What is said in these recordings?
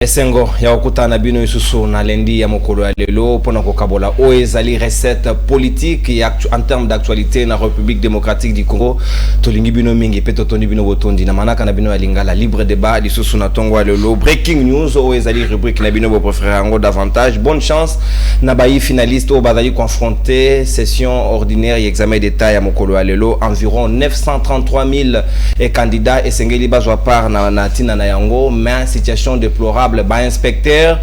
Esengo ya okutana bino isusu na lendi ya mokolo ya lelo pona kokabola oezali recette politique en termes d'actualité na République démocratique du Congo tolingi bino mingi pe totondi bino botondi na manaka na bino ya lingala libre débat lisusu na tongo ya lelo breaking news oezali rubrique na bino bo préféré ngo davantage bonne chance na bayi finaliste o bazali confronté session ordinaire et examen d'état ya mokolo ya lelo environ 933 000 candidats esengeli bazwa part na tina na yango mais situation déplorable ba inspecteur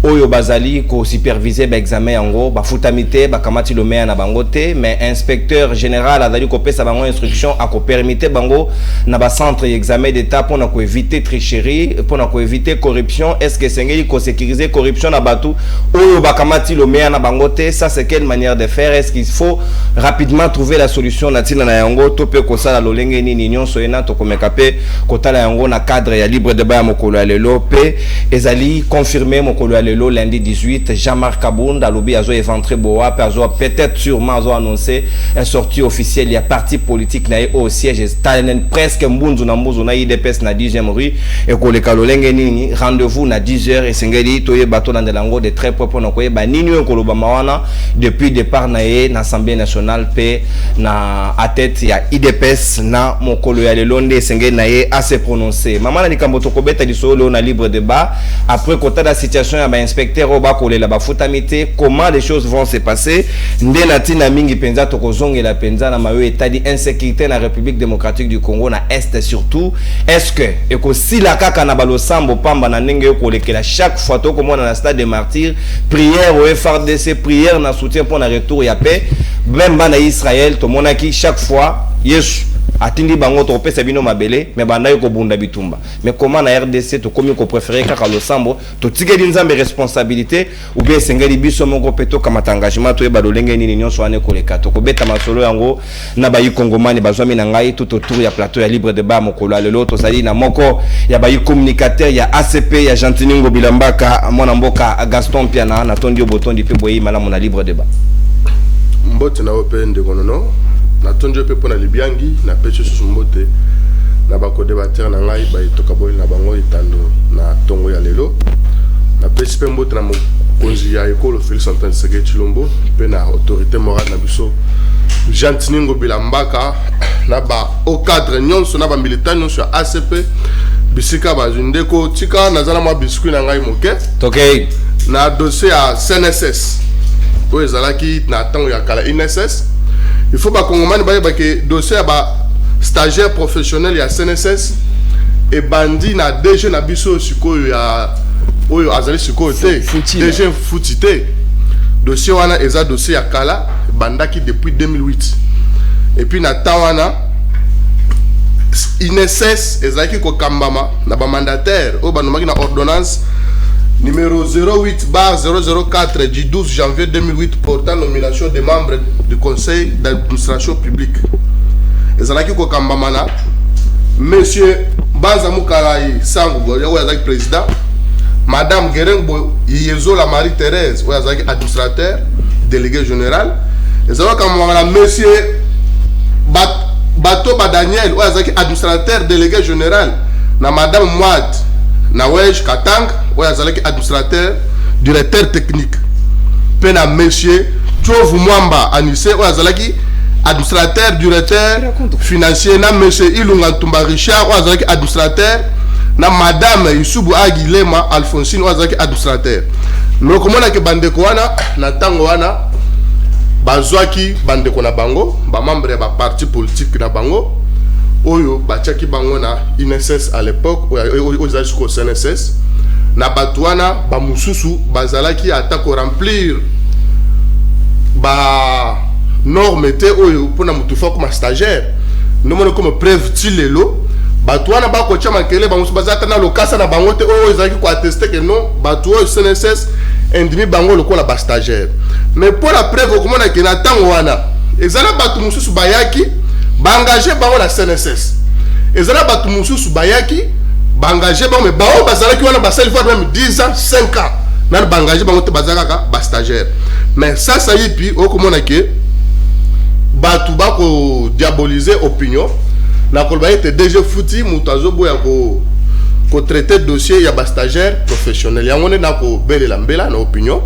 oyo bazali ko superviser ba examen yango ba futamite ba kamati lo meya na bangote mais inspecteur général azali ko pesa bango instruction a ko permettre bango na ba centre examen d'état pour na ko éviter tricherie pour na ko éviter corruption est-ce que sengeli ko sécuriser corruption na batu oyo ba kamati lo meya na bangote ça c'est quelle manière de faire est-ce qu'il faut rapidement trouver la solution na tina na yango to pe ko sala lolenge nini nyonso ena to ko mekape ko tala yango na cadre ya libre débat ya mokolo ya lelo pe ezali confirmé mokolo ya lelo lundi 18 Jean-Marc Kabunda lobi azo éventré boa peut-être sûrement azo annoncé une sortie officielle il y a parti politique na au siège Stalin presque mbunzu na mbuzu na IDPS na 10e rue et ko le kalolenge nini rendez-vous na 10h et sengeli toye bato na ndelango de très propre na koye ba nini ko loba mawana depuis départ na na Assemblée nationale pe na à tête ya IDPS na mokolo ya lelo nde sengeli na ye assez prononcé mama na likambo to kobeta lisolo na libre débat après côté de la situation ya ba inspecteur oba kolela ba futamite comment les choses vont se passer nde na tina mingi penza to kozongela penza na mayo état di insécurité na République démocratique du Congo na est surtout est-ce que eko sila kaka na balosambo pamba na ndenge yo kolekela chaque fois to komona na stade des martyrs prière au FRDC prière na soutien pour na retour ya paix même bana Israël to monaki chaque fois Yesu atindi bango to pesa bino mabele mais banda yo ko bunda bitumba mais comment na RDC to komi ko préférer kaka losambo to tigeli nzambe responsabilité ou bien sengeli biso moko peto kama engagement to yeba lolenge nini nyonso ane koleka to ko beta masolo yango na bayi kongomani bazwami na ngai tout autour ya plateau ya libre débat mokolo lelo to sali na moko ya bayi communicateur ya ACP ya Jantiningo Bilambaka mwana mboka Gaston Piana na tondi obotondi pe boyi malamu na libre débat mbote na open de konono na tonjo pe pona libiangi na pecho susumbote na bako débatteur na ngai ba itoka boy na bango itando na tongo ya lelo na pecho pe mbote na mokonzi ya ekolo Félix Antoine Tshisekedi Tshilombo pe na autorité morale na biso Jantiningo Bilambaka na ba au cadre nyonso na ba militant nyonso ya ACP bisika ba ndeko tika nazana ma biscuit na ngai moke okay na dossier ya CNSS oyo ezalaki na tango ya kala INSS il faut pas Congomani ba que dossier ba stagiaire professionnel ya CNSS et bandi na DG na biso sikoyo ya oyo azali sikoyo te DG futite dossier wana eza dossier ya kala bandaki depuis 2008 et puis na tawana INSS ezalaki ko kambama na ba mandataire o banomaki na ordonnance numéro 08/004 du 12 janvier 2008 portant nomination des membres du conseil d'administration publique. Et ça qui kambamana monsieur Bazamukalayi Sango le président, madame Gerengo Yezola Marie-Thérèse administrateur délégué général. Et ça kambamana monsieur Bato Daniel administrateur délégué général na madame Mwad Nawej Katang oyazalaki administrateur directeur technique pena monsieur Tchovu Mwamba Anissé oyazalaki administrateur directeur financier na monsieur Ilunga Ntumba Richard oyazalaki administrateur na madame Isubu Agilema Alphonsine oyazalaki administrateur loko mona ke bandeko wana na tango wana bazwaki bandeko na bango ba membre ya ba parti politique na bango oyo bachaki bango na INSS à l'époque oyo ezali ko CNSS na batwana ba mususu bazalaki ata ko remplir ba norme te oyo pona mutufa comme stagiaire no mona comme preuve tilelo batwana ba ko chama kele ba mususu bazata na lokasa na bango te oyo ezalaki ko attester que non batwa CNSS endimi bango lokola ba stagiaire mais pour la preuve comment na kena tango wana ezala batu mususu bayaki engagé bango la CNSS ezala batu mususu bayaki engagé bango mais bao bazalaki wana basali fois même 10 ans 5 ans na engagé bango te bazalaka ba stagiaire mais ça yipi okomona ke batu bako diaboliser opinion na kolba ete DG Fouti mutazo boya ko pour traiter dossier il y a des stagiaires professionnels. Il y a un belle lambela na opinion.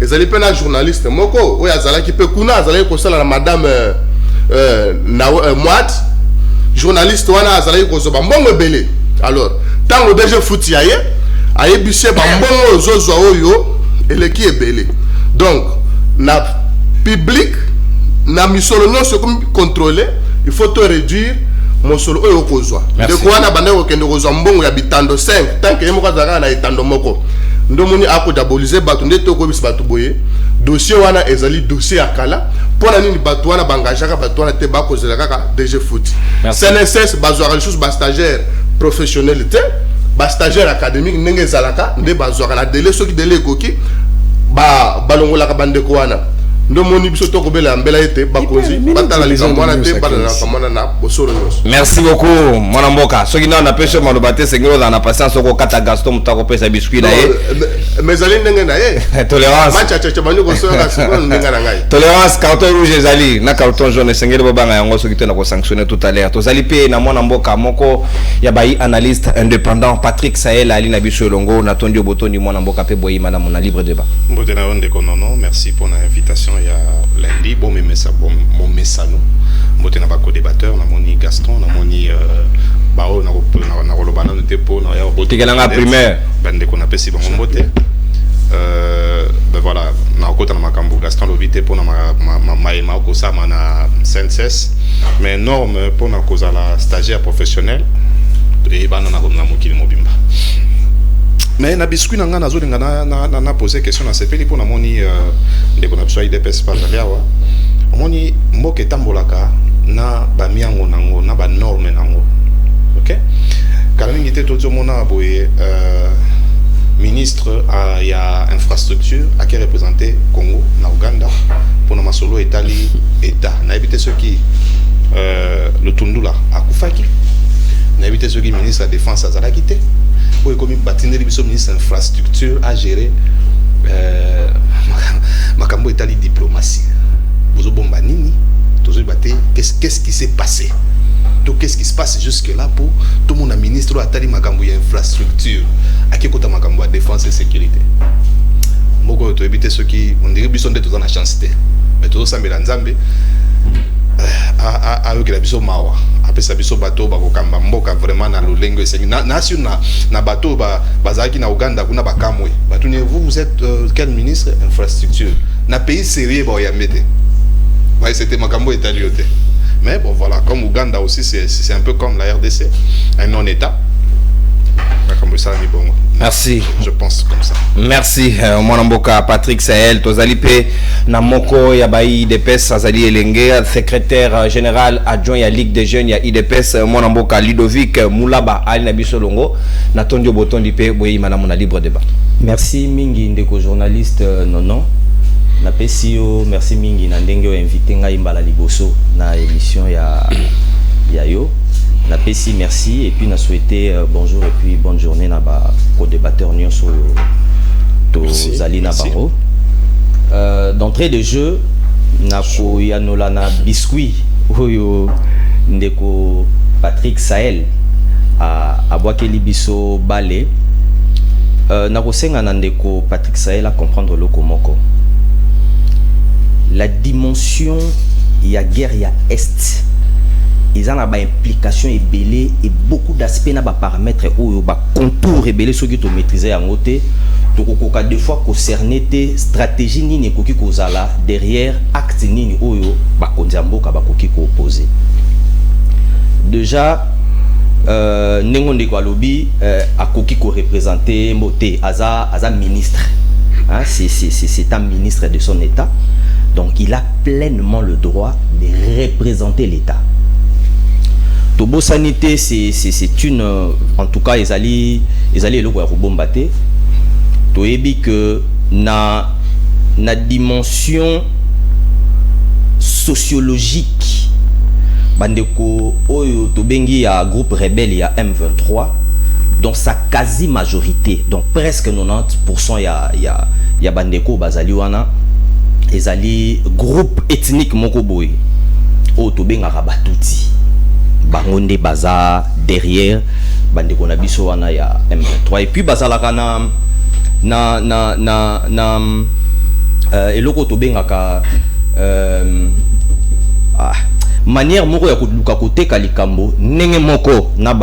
Et ça dépend d'un journaliste. Moko, oui, azala qui peut kuna, azala qui la madame Mouad, journaliste wana azala qui kosoba mbongo belé. Alors, tant que déjà fouti aye, aye bisse ba mbongo zozo oyo et qui est belé. Donc, na public, na misolono se contrôler, il faut te réduire. Mon solo oyo kozwa de quoi na bande ko kende kozwa mbongo ya bitando 5 tant que yemo kazaka na itando moko ndomoni ako diaboliser batu ndeto ko bis batu boye dossier wana ezali dossier akala pona nini batu wana bangajaka batu wana te ba kozela kaka DG foot CNSS bazwa ressources ba stagiaire professionnalité ba stagiaire académique ndenge zalaka nde bazwa na délai soki délai koki ba balongola ka bande ko wana merci beaucoup mon amboka soki na na pêche malobate sengelo na patience ko kata Gaston mutako pesa biscuit na ye mais ali ndenge na ye tolérance tolérance carton rouge ezali na carton jaune sengelo bobanga yango soki to na ko sanctionner tout à l'heure tozali pe na mon amboka moko ya bai analyste indépendant Patrick Sahel ali na biso longo na tondi obotondi mon amboka pe boyi madame na libre débat mbotena onde konono merci pour l'invitation. Il y a lundi, bon message, bon na bako débatteur, na moni Gaston, na moni bao na rolobana de tepo, na ya boté. Tikelanga primaire. Bande qu'on appelle si bon boté. Ben voilà, na kota na makambo Gaston lobité pour na ma ko sa na CNSS, mais norme pour na cause la stagiaire professionnel et bana na mokili mobimba. Mais na biscuit na ngana zo na poser question na sepeli pour na moni de ko na biso IDPS pas aliawa moni mboke tambolaka na ba miango nango na ba norme nango. OK kala mingi te tozo mona boye ministre ya infrastructure a qui représenté Congo na Uganda pour na masolo etali état na éviter ceux qui le tundula akufaki na éviter ceux qui ministre de la défense azala quitté. Oui, comme le ministre de l'infrastructure a géré Makambo Italie diplomatie. Vous avez nini, qu'est-ce qui s'est passé? Donc qu'est-ce qui se passe jusque-là pour tout le monde ministre a tali Makambo infrastructure, à qui côté Makambo défense et sécurité. Moko to éviter ceux qui on dirait bison d'être dans la chance mais tout ça mélanzambe a eu que la biso mawa après ça biso bateau ba kokamba mboka vraiment na lolengo esengi na bateau bazaki na Uganda kuna bakamwe batuni vous êtes quel ministre infrastructure na pays sérieux ba yamete ouais c'était makambo étalioté mais bon voilà comme Uganda aussi c'est un peu comme la RDC un non état makambo ça ni bon. Merci. Je pense comme ça. Merci mon amboka Patrick Sahel tozali pe na moko ya bai IDPS azali elenge secrétaire général adjoint ya Ligue des jeunes ya IDPS mon amboka Ludovic Moulaba ali na biso longo na tondio botondi pe boyi manamu na libre débat. Merci mingi ndeko journaliste nono na pesio merci mingi na ndenge o invité ngai mbala liboso na émission ya yo. Na PC merci et puis na souhaité bonjour et puis bonne journée na ba co-débatteur nyonso to zali na bango. D'entrée de jeu na ko yanola na biscuit oyo ndeko Patrick Sahel a boakeli biso balé na ko senga na ndeko Patrick Sahel a comprendre le komoko. La dimension ya guerre ya est ils ont une implication ébélée et beaucoup d'aspects na ba paramètres ou ba contours ébélés ceux qui to maîtriser en côté to koka deux fois concerné té stratégie nini koki kozala derrière acte nini oyo ba konzamboka ba koki ko opposer déjà nengonde kwa lobby a koki ko représenter mboté aza ministre hein c'est un ministre de son état donc il a pleinement le droit de représenter l'état. Tobo sanité c'est une en tout cas ils allaient le voir bombaté to ebi que na dimension sociologique bandeko oyo to bengi ya groupe rebelle ya M23 dans sa quasi majorité donc presque 90% ya bandeko bazali wana ezali groupe ethnique moko boy o to benga Rabatuti bangonde baza derrière bande ko na biso wana ya M23 et puis bazalaka na eloko to bengaka manière moko ya koluka koteka likambo ndenge moko na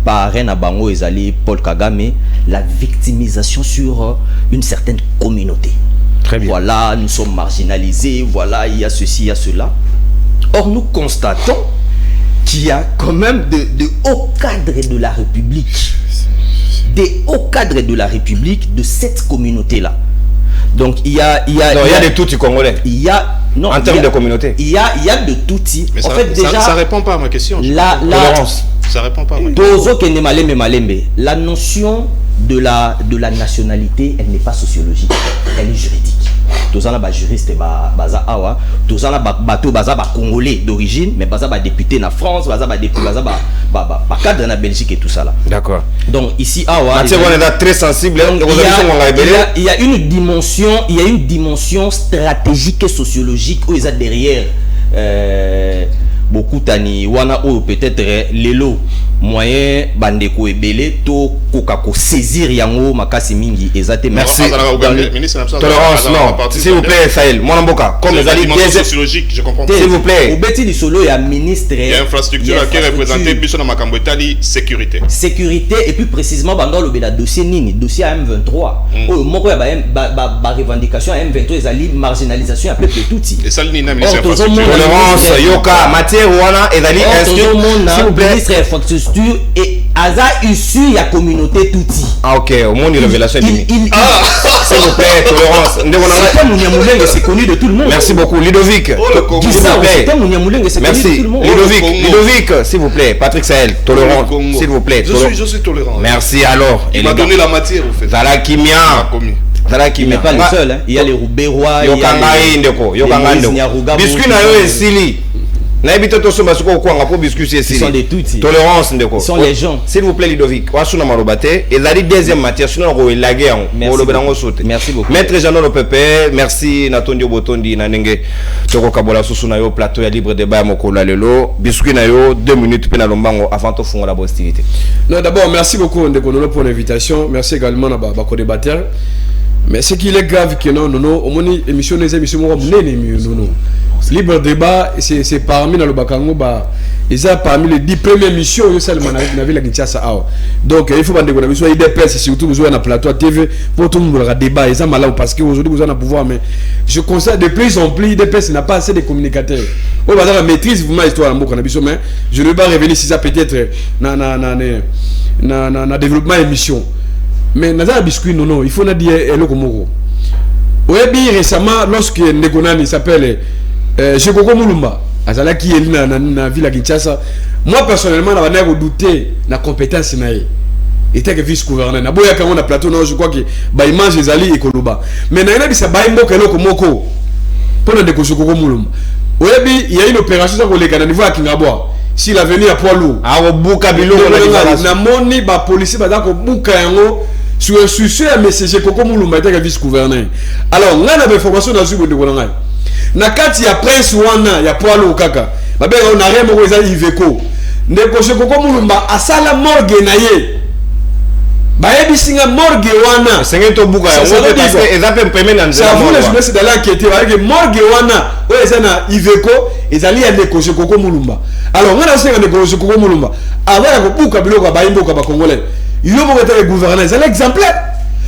parrain na bango ezali Paul Kagame, la victimisation sur une certaine communauté. Très bien. Voilà, nous sommes marginalisés, voilà, il y a ceci, il y a cela. Or, nous constatons qu'il y a quand même de hauts cadres de la République, des hauts cadres de la République de cette communauté-là. Donc, il y a des Tutsis congolais. Il y a non, en termes de communauté. Il y a de Tutsis. Mais en ça, fait, déjà, ça répond pas à ma question. Ça répond pas à ma question. La notion de la nationalité, elle n'est pas sociologique, elle est juridique. Tous en juriste baza awa, tous en bateau baza congolais d'origine, mais baza député na France, baza cadre na Belgique et tout ça là. D'accord. Donc ici awa, on est très sensible. Il y a une dimension stratégique et sociologique où ils sont derrière. Beaucoup tani wana ou peut-être lelo moyen bandeko ebele to kokako saisir yango makasi mingi ezate. Merci. Tolérance, non, s'il vous plaît Sahel mon amboka comme les alliés sociologique, je comprends. S'il vous plaît obeti li solo ya ministre il y a infrastructure qui représente biso na makambo etali sécurité et puis précisément bandol lobela dossier nini dossier M23 moko ya ba revendication M23 ezali marginalisation ya peuple tutsi et ça ni na ministre tolérance yoka matière wana ezali inscrit s'il vous plaît ministre infrastructure et aza issu ya communauté tutsi. Ah ok, au monde révélation s'il vous plaît tolérance c'est connu de tout le monde. Merci beaucoup Ludovic merci Ludovic s'il vous plaît Patrick Sahel tolérance s'il vous plaît je suis tolérant. Merci alors il m'a donné la matière au fait il n'est pas le seul hein. Il y a les Rouberois, il y a les biscuit na yo esili ils sont des Tutsis. Tolérance ils sont les gens. S'il vous plaît Ludovic wasuna marobate et la deuxième matière sinon on relaguer merci beaucoup maître Jean le Pepe merci Natondio Botondi na ndenge toko kabola susu na yo plateau ya libre débat mokolo lelo biscuit na yo 2 minutes pe na lombango avant to funga la hostilité. Non d'abord merci beaucoup Ndekonolo pour l'invitation, merci également na ba co-débatteur. Mais ce qui est grave que non au moins émission les émissions non libre débat c'est parmi dans le bakango parmi les 10 premières missions yo seulement na ville Kinshasa donc il faut bande ko na biso IDPS surtout vous na plateau TV pour tout le monde débat et ça malade parce que aujourd'hui vous en a pouvoir mais je constate de plus en plus IDPS n'a pas assez de communicateurs on va dans la maîtrise vous ma histoire na biso mais je ne vais pas revenir si ça peut-être na développement émission. Mais Nazar Biscuit, non, il faut dire Eloko Moko. Oui, récemment, lorsque Ndekonani s'appelle Jekoko Mulumba, Azala qui est dans la ville de Kinshasa, moi personnellement, je n'ai douté de la compétence. Il était vice-gouverneur. On a plateau, je crois que l'image est allée et Koloba. Mais il y a dit ça, Eloko Moko, pour le Jekoko Mulumba. Oui, il y a une opération sur le niveau à Kingaboa. Si l'avenir à poids lourd, na policier sur un sujet à messager Koko Mulumba était vice-gouverneur. Alors, on a des informations dans ce monde. Na kati ya prince wana ya poids lourd kaka. On a rien pour les Iveco. Ndeko Koko Mulumba asala morgue na ye. Bayebi singa morgue wana. Sengeto buka ya wote parce que ezape mpeme na nzela. Ça vous les journalistes dans l'enquête avec morgue wana. O ezana Iveco ezali ya Ndeko Koko Mulumba. Alors, on a singa Ndeko Koko Mulumba. Avant ya kobuka biloko bayimboka ba congolais. Il y a un gouverneur, c'est l'exemplaire.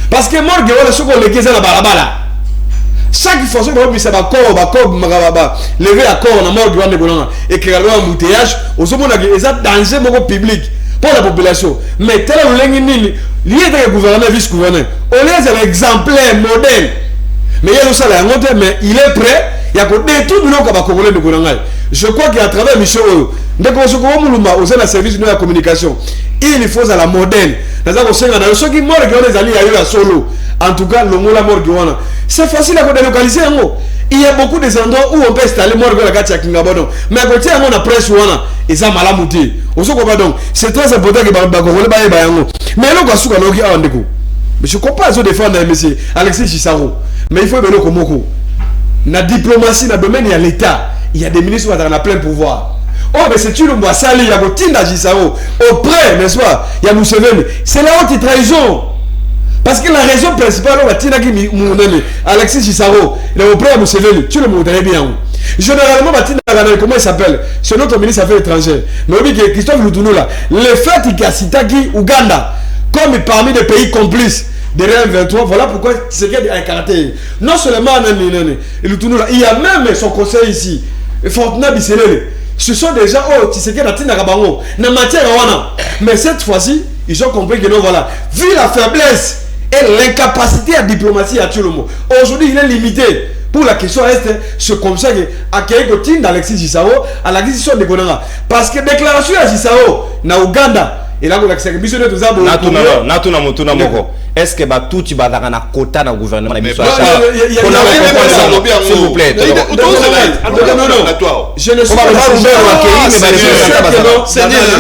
Parce que morgue wala soko leke za na balabala. Chaque fois que vous avez lever la corps na morgue wana ngolanga et que le embouteillage osomona que c'est danger moko public pour la population. Mais tel lengi nini lié de gouverneur vice-gouverneur. On est un exemplaire modèle. Mais il y a ça là mais il est prêt, il y a que détruire biloko ba congolais de ngolanga. Je crois qu'à travers mission Ndeko Koko Mulumba au sein de service de la communication, il faut à la modèle. Dans un sens, dans ceux qui morent qui ont allés à solo. En tout cas, le mot la mort c'est facile à délocaliser un mot. Il y a beaucoup d'endroits où on peut installer mort la carte à Kingabono. Mais à côté on a presse wana et ça malamouté. On se comprend donc. C'est très important que Bakongolais baye bayango. Mais là on suka noki a ndeko. Mais je comprends zo défendre monsieur Alexis Chisaro. Mais il faut que nous moko. Na diplomatie, na domaine il y a l'état. Il y a des ministres qui ont plein pouvoir. oh mais c'est une Mwasali, il y a Botinda Gisaro, auprès, n'est-ce pas, il y a Museveni. C'est la haute trahison. Parce que la raison principale, on va dire que Alexis Gisaro, il est auprès de Museveni, tu le montres bien. Généralement, comment il s'appelle? C'est notre ministre des Affaires étrangères. Mais oui, Christophe Lutuno là, le fait qu'il a cité Ouganda comme parmi les pays complices derrière 23, voilà pourquoi c'est qu'il a un caractère. Non seulement Lutuno là, il y a même son conseil ici, Fortuna Bisselele. Ce sont des gens, oh, tu sais qu'il y a une matière, mais cette fois-ci, ils ont compris que non, voilà, vu la faiblesse et l'incapacité à diplomatie à tout le monde, aujourd'hui il est limité. Pour la question est, c'est comme ça que accueillir Gotin d'Alexis Gisaro à la décision de Gonanga. Parce que déclaration à Gisaro, na Ouganda, et là, on a que c'est que Bissou de tout ça. Est-ce que tout tu vas dans un quota dans le gouvernement? S'il vous plaît. Non. Je ne suis pas dans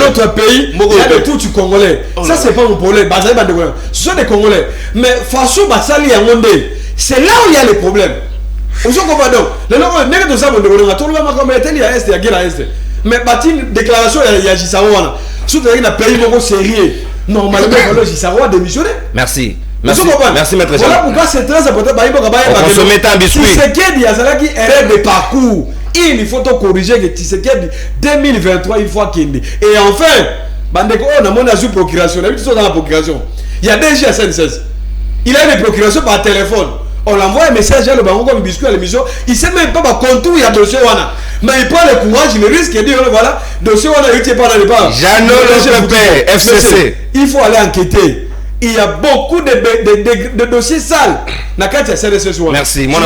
notre pays, il y a de tout du Congolais. Ça, c'est pas mon problème. Ce sont des Congolais. Mais façon Basali à Monde, c'est là où il y a les problèmes. Vous comprenez donc? Les gens ne sont pas de tout le monde comme il y a Est, il y a Guerre à Est. Mais une déclaration, il y a Gisaro. Surtout qu'il y a un pays sérieux. Normalement, il faut Gisaro démissionner. Merci. Merci maître. Voilà pourquoi c'est très important. On se met en biscuit. Tshisekedi a qui erreur de parcours. Il faut corriger que Tshisekedi 2023 il faut qu'il. Et enfin, Bandeko on a mon ajout procuration. On a vu tout dans la procuration. Il y a déjà SNCS. Il a une procuration par téléphone. On l'envoie un message à le bango comme biscuit à l'émission. Il ne sait même pas par contour il y a dossier wana. Mais il prend le courage, il risque de dire voilà, dossier wana il tient pas dans le pas. Jeannot Lopepé, FCC. Il faut aller enquêter. Il y a beaucoup de dossiers sales. Merci, mon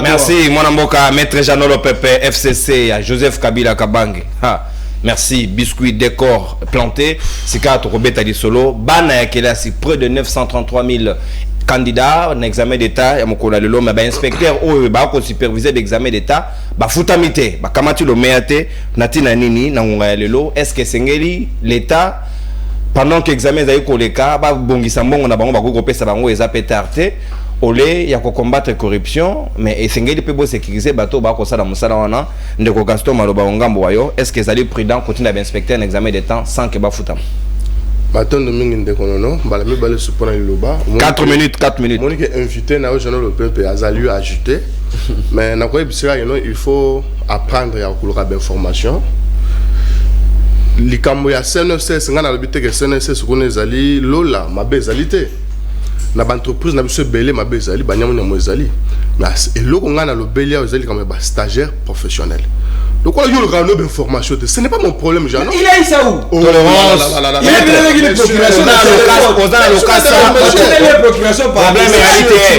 Merci, mon Amboka, maître Jeannot Lopepé, FCC, à Joseph Kabila Kabange. Merci, biscuit, décor planté. C'est quand tu as dit solo. Bana Yakelasi, près de 933 000 candidats en examen d'état. Il y a mon inspecteur ou superviseur d'examen d'état. Foutamite, kamati lo meate, natina nini, nangunga est-ce que c'est l'état? Pendant que l'examen est koleka, bongisa mbongo na bango bakoko pesa bango eza pétarté, olé ya ko combattre corruption, mais esengeli pe bo sécuriser bato ba ko sala musala wana ndeko Gaston Maloba ngambo wayo, est-ce que zali prudent continue d'inspecter un examen de temps sans que ba futam? Baton de mingi ndeko nono, bala mi balé supona liloba. 4 minutes. Monique est invité na Jeannot Lopepé azali ajouté, mais na ko ebisira il faut apprendre ya kuluka d'information. Likambo ya CNSS ngana lobite ke CNSS ko nezali lola mabe ezalité na ba entreprise na biso belé mabe ezali banyamu na mo ezali mais eloko ngana lobeli ya ezali comme ba stagiaire professionnel. Donc on a eu le grand nombre d'informations. Ce n'est pas mon problème, Jean. Il a eu ça où? Il est venu avec une procuration.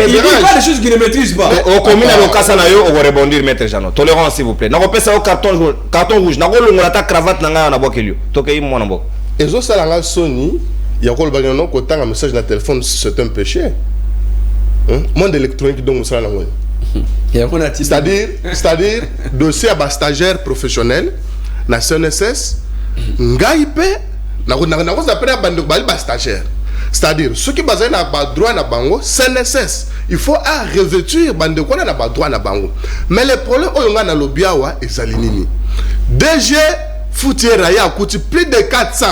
Il dit pas des choses qu'il ne maîtrise pas. Au commune à l'occasion, on va rebondir, maître Jeannot. Tolérance, s'il vous plaît. N'a pas ça au carton rouge. N'a pas le ta cravate n'a pas boqué. Tokei mon abo. Et zo ça la Sony, il y a encore le bagnon quand un message dans téléphone, c'est un péché. Monde électronique donc ça la moi. C'est-à-dire dossier à stagiaire professionnel na CNSS ngaipe na appelle bande ba stagiaire, c'est-à-dire ceux qui basent na droit na bango CNSS il faut à revêtir bande ko na droit na bango, mais le problème oyonga na lobiawa ezali nini DG Foutiera ya kuti plus de 400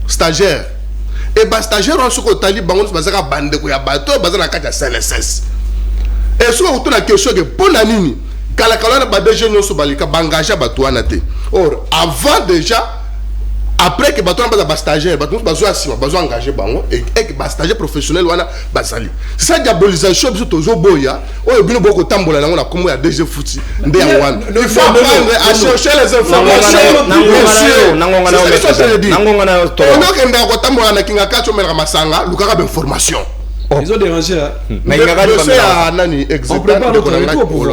stagiaires et ba stagiaire on soko tali bango bazaka bande ko ya bato bazana kati ya CNSS. Et si on a question que pour la ligne, quand la BDG nous sommes engagés à te. Or, avant déjà, après que bateau n'a pas stagiaire, bateau besoin engagé et que stagiaire professionnel wana basali. C'est ça diabolisation biso tozo boya. Oh et bien beaucoup tambola na comme ya DG Fouti. Il faut apprendre à chercher les informations. On a qu'un d'accord tambola na kinga kacho mera masanga, lukaka d'information. Ils ont dérangé là. Mais il y a nani on prépare notre retour pour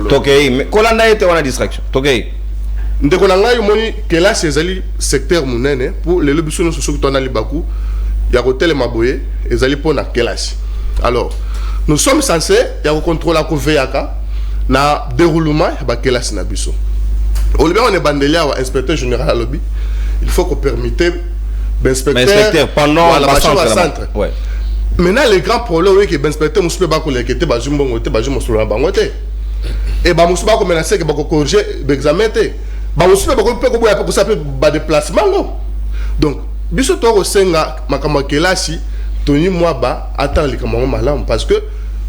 Tokei, mais Kolanda était en distraction. Tokei. Ndeko na ngai moni que là c'est ali secteur munene pour les lobbies sociaux qui tournent ali baku ya hotel maboye ezali pona kelasi. Alors, nous sommes censés ya contrôler la VAK na déroulement ba kelasi na biso. On est bandelia wa inspecteur général à lobby. Il faut qu'on permette l'inspecteur pendant la centre. Ouais. Maintenant, le grand problème est que l'inspecteur ne peut pas collecter les gens et il ne peut pas menacer que corriger l'examen. ba aussi ba ko pe ko boya ko ça peut ba déplacement. Donc biso to ko senga makama kelasi toni moi ba attend les kamamo malam parce que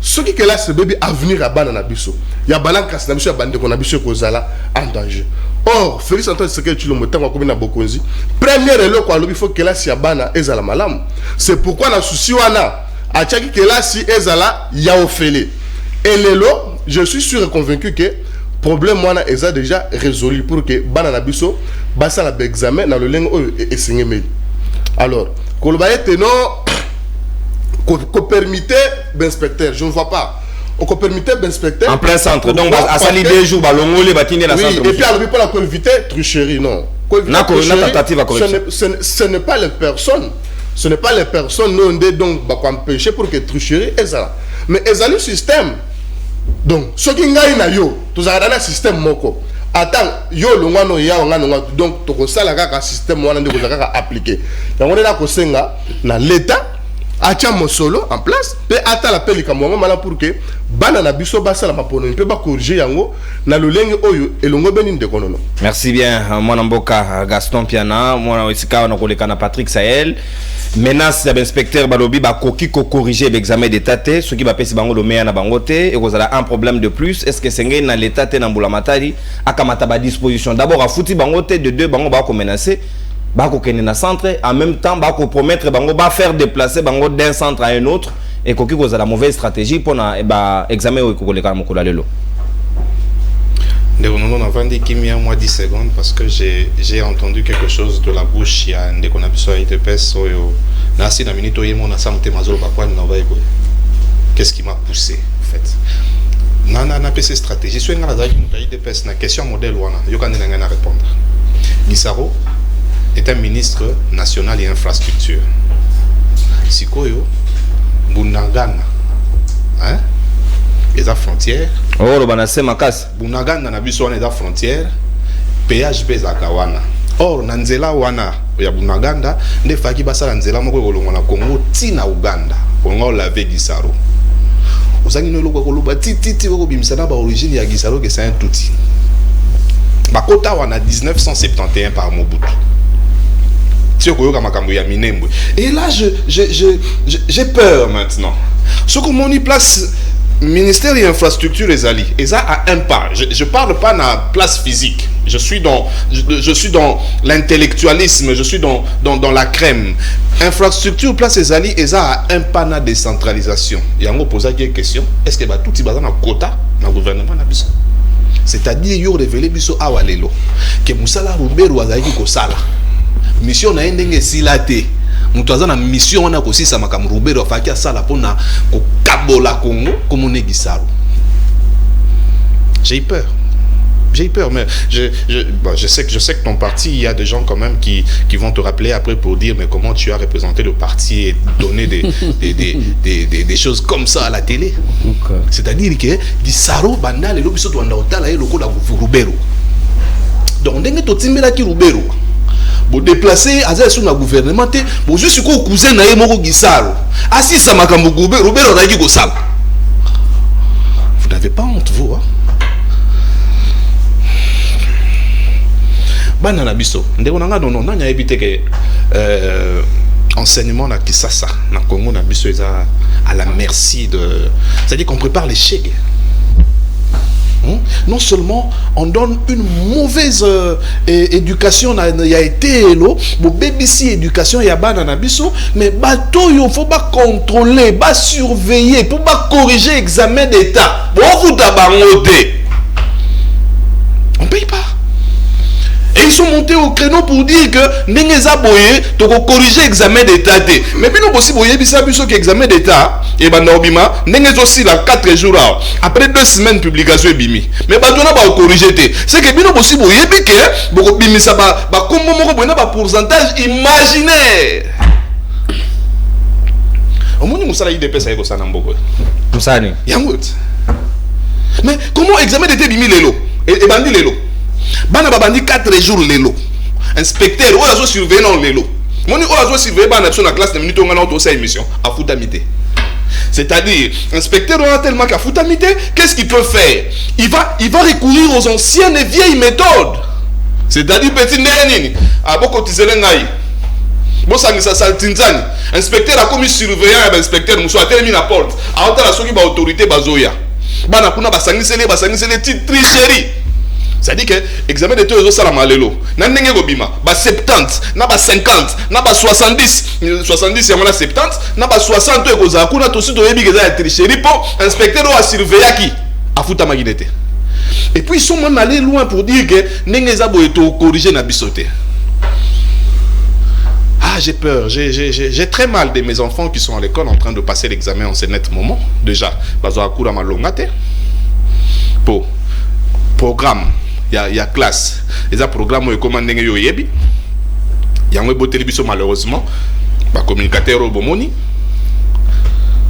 ce qui est là c'est bébé avenir à banana biso ya balankas na biso ya bande ko na biso ko zala en danger. Or Félix Antoine Tshisekedi tu le motango ko na bokonzi premier eloko alobi faut que là si ya bana ezala malam. C'est pourquoi na souci wana a tchaki que là si ezala ya ofele et lelo je suis sûr et convaincu que problème wana eza déjà résolu pour que banana biso basa la examen dans le langue et singeme. Alors koloba ete non qu'on permettait d'inspecteur, je ne vois pas. On permettait d'inspecteur. En plein centre. Donc, à sali 2 jours, le bâtiment la centre. Oui, et puis on ne peut pas éviter tricherie, non. Ce n'est pas les personnes. Ce n'est pas les personnes non donc empêcher pour que tricherie est ça. Mais ils ont le système. Donc, ce qui est là, tout ça dans système moko. Attends, yo le ngano ya ngano donc to ça la système wana ndeko zaka appliquer. Donc on est là ko senga na l'état atia mosolo en place pe ata la peli kamwa mala pour que bana na biso basa la mapono pe ba corriger yango na lolenge oyo elongo beni ndeko nono. Merci bien mwana mboka Gaston Piana mwana wesika na koleka na Patrick Sahel. Menace ya inspecteur balobi ba koki ko corriger l'examen d'état te ce qui va pesi bango lo meya na bango te et kozala un problème de plus est-ce que sengé na l'état te na mbula matari akamata ba disposition d'abord a fouti bango te de deux bango ba ko menacer ba ko kene na centre en même temps ba ko promettre bango ba faire déplacer bango d'un centre à un autre et koki kozala mauvaise stratégie pour na ba examen o ko koleka mokolo lelo. On a vendu Kimia moi 10 secondes parce que j'ai entendu quelque chose de la bouche il y a dès qu'on a besoin de pèse nasi na minute yemo na samte mazolo bakwa na vai ko. Qu'est-ce qui m'a poussé en fait? Na PC stratégie soit ngala za mutai de pèse na question modèle wana yo kan na ngana répondre. Gisaro est un ministre national et infrastructure. Sikoyo Bunagana hein? Les frontières. Oh, le banase makas. Bunagana na biso wana eza frontière. PHB za kawana. Or na nzela wana ya Bunaganda nde faki basala nzela moko kolongo na Congo tina Uganda. Kongo laver Gisaro. Osangi no lokwa koloba titi ko bimisana ba origine ya Gisaro que c'est un touti. Bakota wana 1971 par Mobutu. Et là j'ai peur maintenant. Ce que mon y place ministère et infrastructure les alliés, et ça à un pas. Je parle pas de la place physique. Je suis dans l'intellectualisme, je suis dans la crème. Infrastructure place les alliés, et ça à un pas de décentralisation. Et on pose une question, est-ce que tout est basé dans le quota dans le gouvernement nabiso? C'est-à-dire yo révélé biso awalelo que musala Rubero azaki ko sala. Mission na ndenge silate. Mutuaza na mission na ko sisa makam Rubero afaki sala pona ko kabola Congo comme Gisaro. J'ai peur. J'ai peur, mais je sais que ton parti, il y a des gens quand même qui vont te rappeler après pour dire mais comment tu as représenté le parti et donné des choses comme ça à la télé. Okay. C'est-à-dire que Gisaro banda le lobiso to anda otala e loko la Rubero. Donc ndenge to timbela ki Rubero. Bo déplacer aza sur na gouvernement te, bo juste ko cousin na ye moko Gisaro. Asi sa makambo Rubero na ki ko sala. Vous n'avez pas honte vous hein? Banana biso ndeko nanga non nanya ebité que enseignement na Kisasa na Congo na biso eza à la merci de, c'est-à-dire qu'on prépare l'échec. Non seulement on donne une mauvaise éducation il y a été lo bo BBC éducation ya banana biso mais bato yo faut pas contrôler pas surveiller pour pas corriger examen d'état bon vous tabangote on paye pas. Et ils sont montés au créneau pour dire que Nengeza Boye, tu vas corriger l'examen d'État. Mais bien, aussi, Boye, bisa biso que l'examen d'État, et ben, Nobima, Nengeza aussi là 4 jours après 2 semaines publication bimi. Mais bah, tu n'as pas corrigé. C'est que bien, aussi, Boye, que, beaucoup bimi ça va, comme mon boye, n'a pourcentage imaginaire. Au moins, nous sommes là, il dépêche à Ego Sanambogo. Moussani. Yangout. Mais comment examen d'État bimi l'élo? Et bandi l'élo? Bana babandi 4 jours lelo. Inspecteur, on a surveillé non lelo. Moni on a surveillé bana sur la classe de minute on a auto sa émission à foutamité. C'est-à-dire, inspecteur on a tellement qu'à foutamité, qu'est-ce qu'il peut faire? Il va recourir aux anciennes et vieilles méthodes. c'est-à-dire petit nini aboko tizele ngai bosangisa saltinzani inspecteur a commis surveillant ya inspecteur muso atelemi na porte aotala soki ba autorité bazoya bana kuna basangisele tricherie. C'est-à-dire que examen de tout ça la malelo na ndenge ko bima ba 70 na ba 50 na ba 70 ya mona 70 na ba 60 e ko za kuna to sito yebi keza ya tricherie po inspecteur a surveiller qui afuta maginete. Et puis ils sont même allés loin pour dire que ndenge za bo eto corriger na bisoté. Ah, j'ai peur, j'ai très mal de mes enfants qui sont à l'école en train de passer l'examen en ce net moment déjà bazo akura malongate pour programme. Il y a classe. Les programmes où comment ndenge yo yebi. Il y a un beau télévision malheureusement. Ba communicateur au bomoni.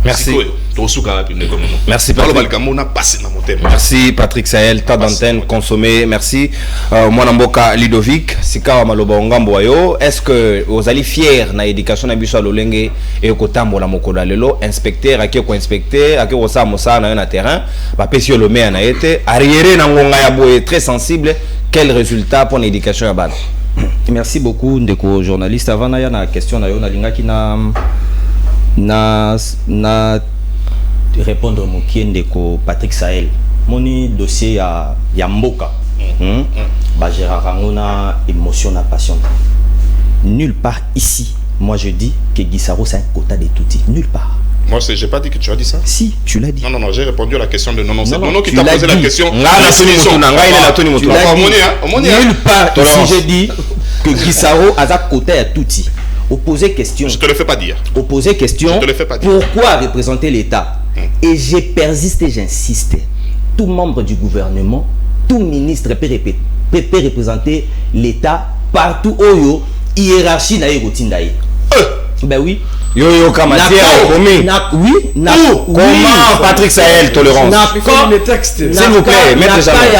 Merci. Merci Patrick. Merci Patrick Sahel, tas d'antenne consommé. Merci. Mwanamboka Ludovic, Sikawa Maloba Ngambo ayo. Est-ce que vous allez fier na éducation na biso lolenge et kotambo la mokola lelo inspecteur aki ko inspecteur aki ko sa mosa na terrain ba pesio le maire na été arriéré na ngonga ya boye très sensible. Quel résultat pour l'éducation ya bana? Merci beaucoup ndeko journaliste. Avant na ya na question na yo na lingaki na répondre au ndeko Patrick Sahel. Moni dossier ya mboka. Ba Gérard émotion na passion. Nulle part ici, moi je dis que Guissaro c'est un quota de touti. Nulle part. Moi, j'ai pas dit que tu as dit ça. Si, tu l'as dit. Non, j'ai répondu à la question de Nono. C'est Nono qui t'a posé la question. Nulle part ici, j'ai dit que Guissaro a un quota de touti. Opposer question. Je te le fais pas dire. Opposer question. Je te le fais pas dire. Pourquoi représenter l'État? Et je persiste et j'insiste. Tout membre du gouvernement, tout ministre peut représenter l'État partout où hiérarchie na yotindaï. Ben oui. Yo Kamatia oui. Comment Patrick Sahel tolérance. Les textes. S'il vous plaît, mettez jamais.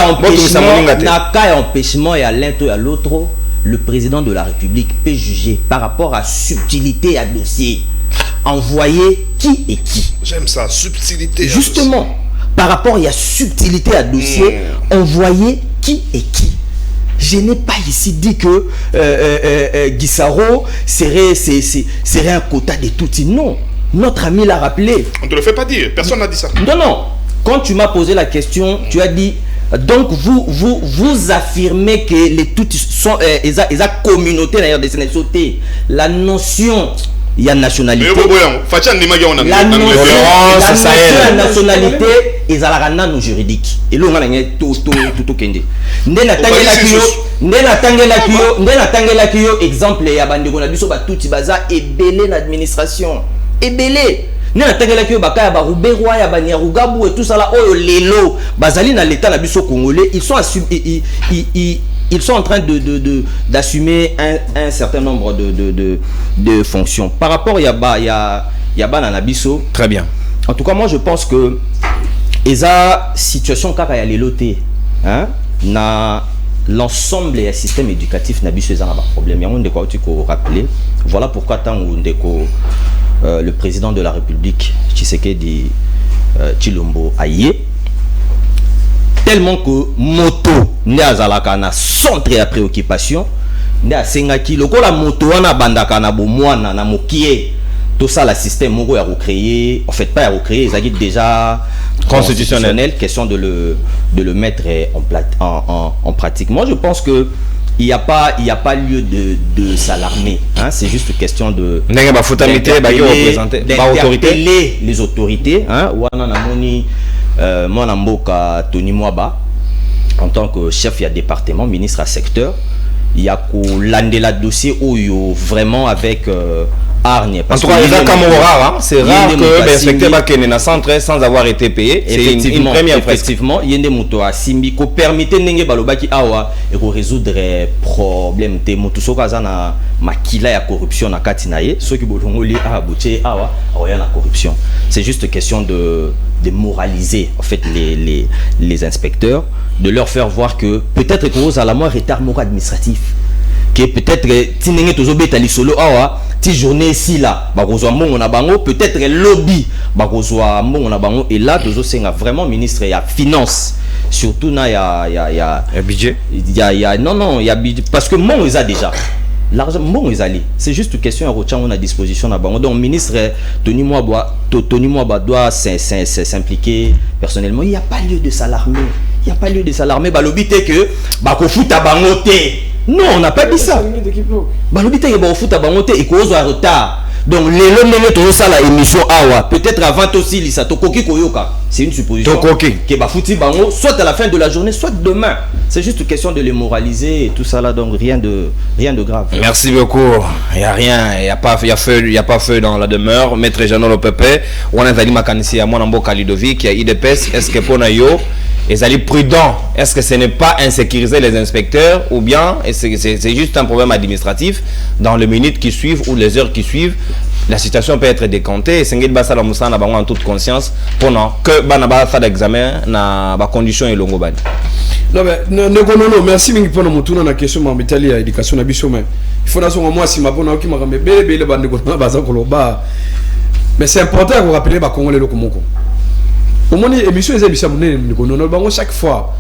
N'a qu'à empêchement et à l'un et à l'autre. Le président de la République peut juger par rapport à subtilité à dossier. Envoyer qui et qui. J'aime ça, subtilité. Justement, par rapport à subtilité à dossier, envoyer qui et qui. Je n'ai pas ici dit que Guissaro serait un quota de tout. Non, notre ami l'a rappelé. On ne te le fait pas dire, personne n'a dit ça. Non. Quand tu m'as posé la question, tu as dit... Donc vous affirmez que les toutes sont la communauté d'ailleurs de sauté. La notion il y a nationalité. La nationalité est à la rana juridique. Et là on a tout kende. N'atangela kiyo exemple ya bandeko na biso ba tuti baza ebelé l'administration. Ebelé. N'a tangela kiyo bakaya ba Ruberwa ya Banyarugabu et tout ça là oyo lelo bazali na l'état na biso congolais ils sont en train d'assumer un certain nombre de fonctions par rapport ya bana na biso. Très bien. En tout cas moi je pense que eza situation kaka ya lelo te hein na l'ensemble du système éducatif na biso eza na ba problème yango ndeko uti ko rappeler voilà pourquoi tant ndeko le président de la République, Tshisekedi Chilombo Aye, tellement que moto n'est à na centre à préoccupation, n'est à Sengaki, le la moto na bandaka na bomwana na mokie, tout ça le système moko a recréé, en fait pas à recréer, ça déjà constitutionnel, question de le mettre en pratique. Moi je pense que il n'y a pas lieu de s'alarmer. Hein? C'est juste question d'interpeller les autorités. Hein? Mwanamboka Tony Mwaba, en tant que chef du département, ministre à secteur, il y a la dossier où vraiment avec hargne. En tout cas, c'est rare que l'inspecteur va ait un centre sans avoir été payé. C'est une première fois. Effectivement, il y a des motos à Simbi qui permettent de balobaki awa et résoudre problème te moto soka na makila ya corruption na katinaye ceux qui bolongoli a bouché awa awa na corruption. C'est juste question de moraliser en fait les inspecteurs, de leur faire voir que peut-être que vous à la moins retard administratif que peut-être tinenge tozobeta lisolo awa ti journée ici là bakozwa mbongo na bango peut-être lobby bakozwa mbongo na bango et là tozo senga vraiment ministre ya finance surtout il y a budget. Non, il y a budget parce que mon ils a déjà l'argent bon ils allaient, c'est juste une question à retient on a disposition là-bas. Donc ministre Tony Mwaba doit s'impliquer personnellement. Il n'y a pas lieu de s'alarmer. Il n'y a pas lieu de s'alarmer. Balobi te que bako foot à bangoté. Non, on n'a pas dit ça. Balobi te que bako foot à bangoté et cause en retard. Donc les longs tout ça la émission awa peut-être avant aussi lisa tokoki koyoka. C'est une supposition. Tokoki que ba fouti bango soit à la fin de la journée soit demain. C'est juste une question de les moraliser et tout ça là, donc rien de grave. Merci beaucoup. Il y a rien, il y a pas feu dans la demeure. Maître Jean Lopepé, on a zali makanisi ya mwana mboka Ludovic ya IDPS. Est-ce que pour nayo ils allaient prudents? Est-ce que ce n'est pas insécuriser les inspecteurs ou bien c'est juste un problème administratif dans les minutes qui suivent ou les heures qui suivent? La situation peut être décomptée. Sengel Bassa la Moussa na bango en toute conscience pendant que banaba fait l'examen na ba condition et longo bani. Non mais non merci mingi pour nous tourner na question mambitali ya éducation na biso mais il faut nazo moi si mapona oki makambe bele bande ko na baza koloba. Mais c'est important de rappeler ba congolais le komoko. Au moins émission les émissions monene ko non bango chaque fois.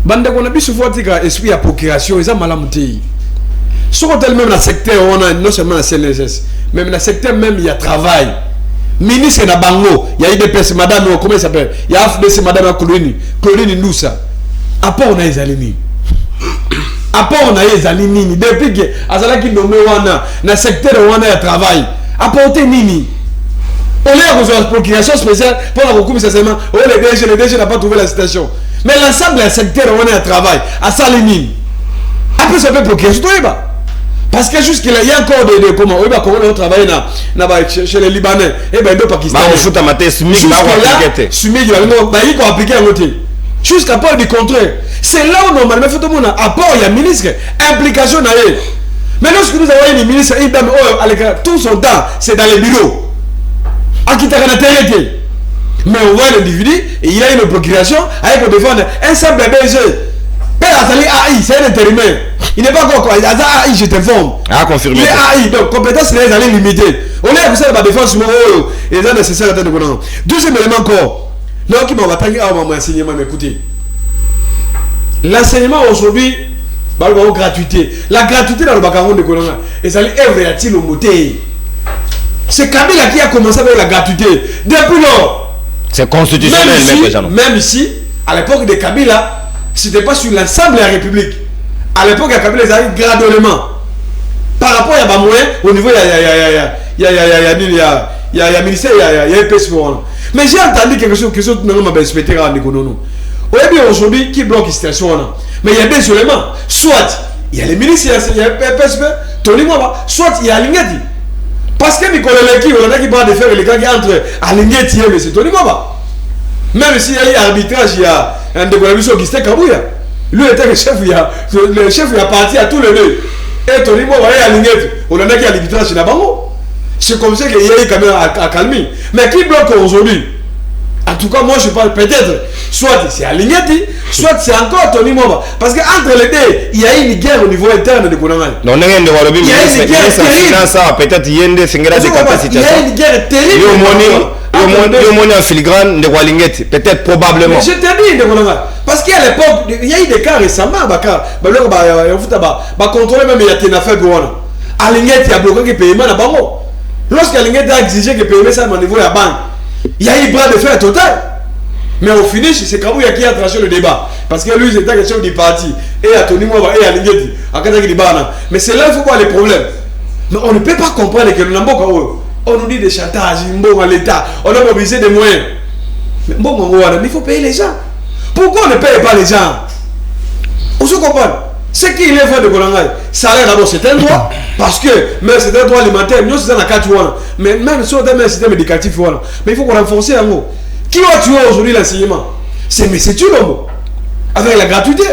Bande ko na biso fotika esprit ya procréation eza malamuti. Sur même dans le secteur, on a non seulement la CNSS, même dans le secteur même il y a travail. Ministre na bango, il y a IDPS madame comment il s'appelle? Il y a AFDC madame Colini Noussa. Après on a les aliments. Après on a les aliments. Depuis que azala qui nommé wana na secteur on a travail. Apporter nini? On a besoin de procréation spéciale pour la recours seulement. Oh les DG n'a pas trouvé la situation. Mais l'ensemble du secteur on a travail à Salimine. Après ça peut procréation toi parce que jusqu'il y a encore des comment on travaille chez les Libanais et ben deux Pakistanais. Bah on fout à mater SMIC là on va appliquer un côté. Jusqu'à part du contraire. C'est là où normalement faut tout le monde apport il y a ministre implication na yé. Mais lorsque nous avons une ministre tout son temps c'est dans les bureaux. Mais on voit l'individu et il a une procuration avec pour défendre un simple BG. C'est un intérimaire. Il n'est pas encore quoi. Il a AI, je t'informe. Ah, confirmé. Il est AI, donc compétence les années limitées. On est à la défense et c'est nécessaire à attendre. Deuxième élément encore. Non, qui m'a attaqué à mon enseignement, mais écoutez. L'enseignement aujourd'hui, gratuité. La gratuité dans le Bakaron de Colonna. Et ça est vrai-il au moté. C'est Kabila qui a commencé avec la gratuité. Depuis lors. C'est constitutionnel, même ici, à l'époque de Kabila. C'était pas sur l'ensemble de la République. À l'époque, il y a Kabila, ils arrivent graduellement. Par rapport à moyen, au niveau, il y a ministère, il y a EPS. Mais j'ai entendu quelque chose que nous avons respecté à l'économie. Aujourd'hui, qui bloque la situation? Mais il y a deux éléments. Soit, il y a les ministres, il y a EPS, soit il y a Alingeti. Parce que Nicolas Leki, on a qui parle de faire les gars qui entre Alingeti et M. Tony Mwaba. Même s'il y a eu arbitrage, il y a un développement qui s'était Kabouya. Lui était le chef, il a parti à tous les deux. Et Tony Mwaba est aligné. On a qui a l'arbitrage chez Nabango. C'est comme ça qu'il y a eu quand même à calmer. Mais qui bloque aujourd'hui? En tout cas, moi je parle peut-être, soit c'est Alingeti, soit c'est encore Tony Mwaba. Parce qu'entre les deux, il y a une guerre au niveau interne de Konangal. Il y a une guerre terrible. Il y a une guerre terrible. En filigrane de Walingeti, peut-être probablement. Je t'ai dit, parce qu'à l'époque, il y a eu des cas récemment, contrôler même il y a une affaire pour Alingeti a bloqué le paiement à Bango. Lorsqu'Alingeti a exigé que le paiement soit au niveau de la banque, il y a eu bras de fer total. Mais au finish, c'est Kabouya qui a tranché le débat. Parce que lui, c'était le chef du parti. Et à Tony Mwaba et à Alingeti. Mais c'est là qu'il faut voir les problèmes. Mais on ne peut pas comprendre que nous n'avons pas. On nous dit des chantages, à l'État, on a mobilisé des moyens. Mais il faut payer les gens. Pourquoi on ne paye pas les gens? On se comprend. Ce qu'il est fait de Golangay, salaire d'abord c'est un droit. Parce que même c'est un droit alimentaire, nous c'est dans la 4 mois. Mais même si on a un système éducatif, voilà. Mais il faut qu'on renforce un mot. Qui va tuer aujourd'hui l'enseignement? C'est M. Tulombo. Avec la gratuité.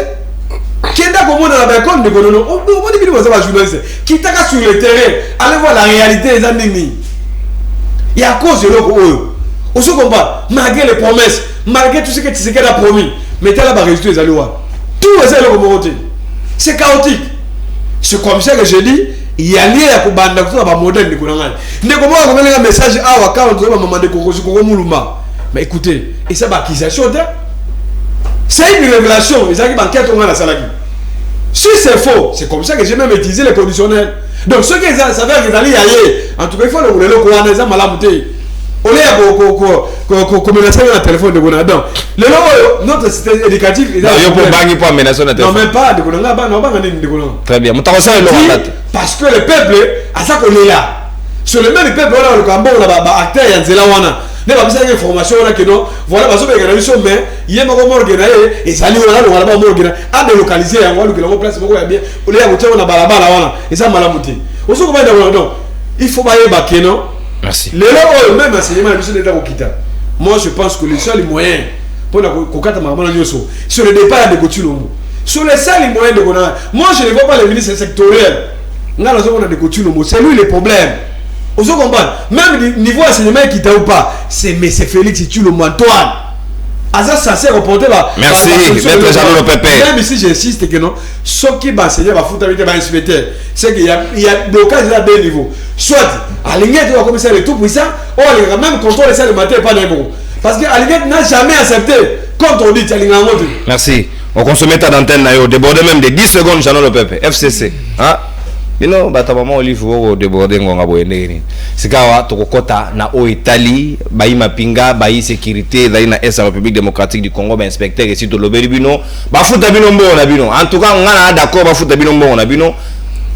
Qui est d'accord dans la balcon de Gonono? On dit que vous avez un journaliste. Qui est sur le terrain, allez voir la réalité des ennemis. Il y a cause de l'eau. On se combat, malgré les promesses, malgré tout ce que Tshisekedi a promis, mettez là-bas résultat les allouas. Tout les allouas. C'est chaotique. C'est comme ça que je dis, il y a lié à Kubanda, tout le modèle de Kounangal. Ne comment on a un message à Waka, on doit demander Koko Mouluma. Mais écoutez, et ça va accusation, c'est une révélation. Ils arrivent en quête on a la salade. Si c'est faux, c'est comme ça que j'ai même utilisé les conditionnels. Donc ceux qui savaient qu'ils allaient y aller, en tout cas il faut le rouler le courant des hommes à la bouteille. On est à comme menacer un téléphone de Gonadon. Notre système éducatif il a pas menacer un téléphone. Non même pas de Gonadon, très bien. Parce que le peuple à ça qu'on est là. Sur le même peuple là le Cambo là acteur yanzela wana. Ne pas besoin d'information là que non. Voilà parce que les gens mais il y a encore morgue là et ça lui on a pas morgue à délocaliser on va le place beaucoup bien. On est à côté on a balabala wana et ça malamuté. On se comprend donc il faut pas y baquer non. Merci. Les gens même enseignement la mission d'État au Kita. Moi je pense que le seul moyen pour la kokata maman nyoso sur le départ de Kotulomo. Sur les seuls moyens de Gona. Moi je ne vois pas les ministres sectoriels. Là nous avons des Kotulomo, c'est lui le problème. On se comprend. Même niveau enseignement qui t'a ou pas, c'est mais c'est Félix Tshilombo Antoine. Asa censé reporter là. Merci, maître Jean le Pépé. Même si j'insiste que non, ce qui va enseigner va foutre avec les inspecteurs, c'est qu'il y a blocage à deux niveaux. Soit à l'ingénieur tu vas commencer à être tout puissant, ou à l'ingénieur même contrôler ça le matin pas n'importe. Parce que à l'ingénieur n'a jamais accepté quand on dit à l'ingénieur. Merci. On consomme ta d'antenne naïo déborder même de 10 secondes Jean le Pépé. FCC. Hein? Bino bata mama olive wo déborder ngonga boyende ni sikawa tokokota na o Italie bayi mapinga bayi sécurité dans la République démocratique du Congo ba inspecteur et sito lobeli bino ba futa bino mbo na bino en tout cas ngana d'accord ba futa bino mbo na bino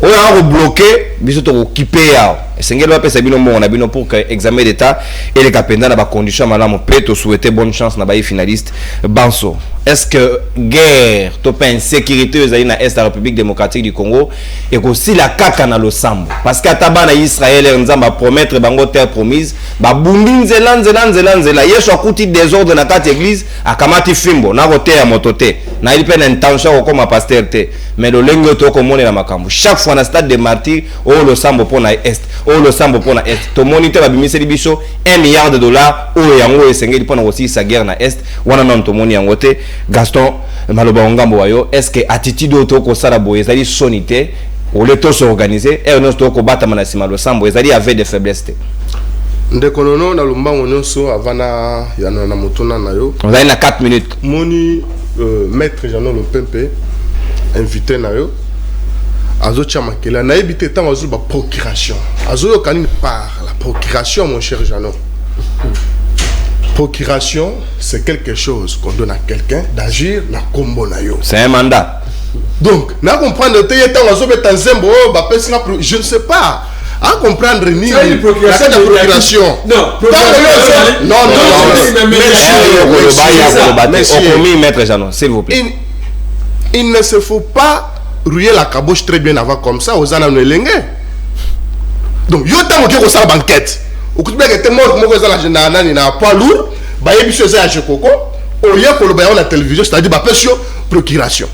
o ya ko bloquer biso to occupé ya esengeli ba pesa bino mbo na bino pour que examen d'état et les capenda na ba condition malamu pe to souhaiter bonne chance na bayi finaliste Banso. Est-ce que guerre, topa insécurité aux na Est de la République démocratique du Congo et aussi la kaka na lo sambo parce que tabana Israël nzamba promettre bango terre promise ba bundi nzela yesho kuti désordre na kati église akamati fimbo na roté ya motote na il peine intention comme pasteur te mais le lengo to ko mona na makambo chaque fois na stade de martyrs o lo sambo pona est o lo sambo pona est to moniteur ba bimiseli biso $1 milliard o yango esengeli pona aussi sa guerre na est wana non to moni yango te. Gaston Maloba Ngambo wayo est-ce que attitude auto ko sala boye ezali sonité ou le to s'organiser et on to ko bata manasima lo sambo ezali avec des faiblesses te ndeko nono na lumbango nyonso avana ya na motuna na yo on a 4 minutes moni maître Jean le Pépé invité na yo azo chamakela na ebité tant azo ba procuration azo yo kanini par la procuration mon cher Jean. Procuration, c'est quelque chose qu'on donne à quelqu'un d'agir la combo na yo. C'est un mandat. Donc, na comprendre je ne sais pas. À comprendre ni la procuration. Non, s'il vous plaît. Il ne se faut pas rouiller la caboche très bien avant comme ça aux années lengue. Donc, yo tango ko sa banquette. Au coup de bec était mort mo ko la général ni na poids lourd ba yebiso za jekoko au lieu ko le ba la télévision c'est-à-dire ba pression procuration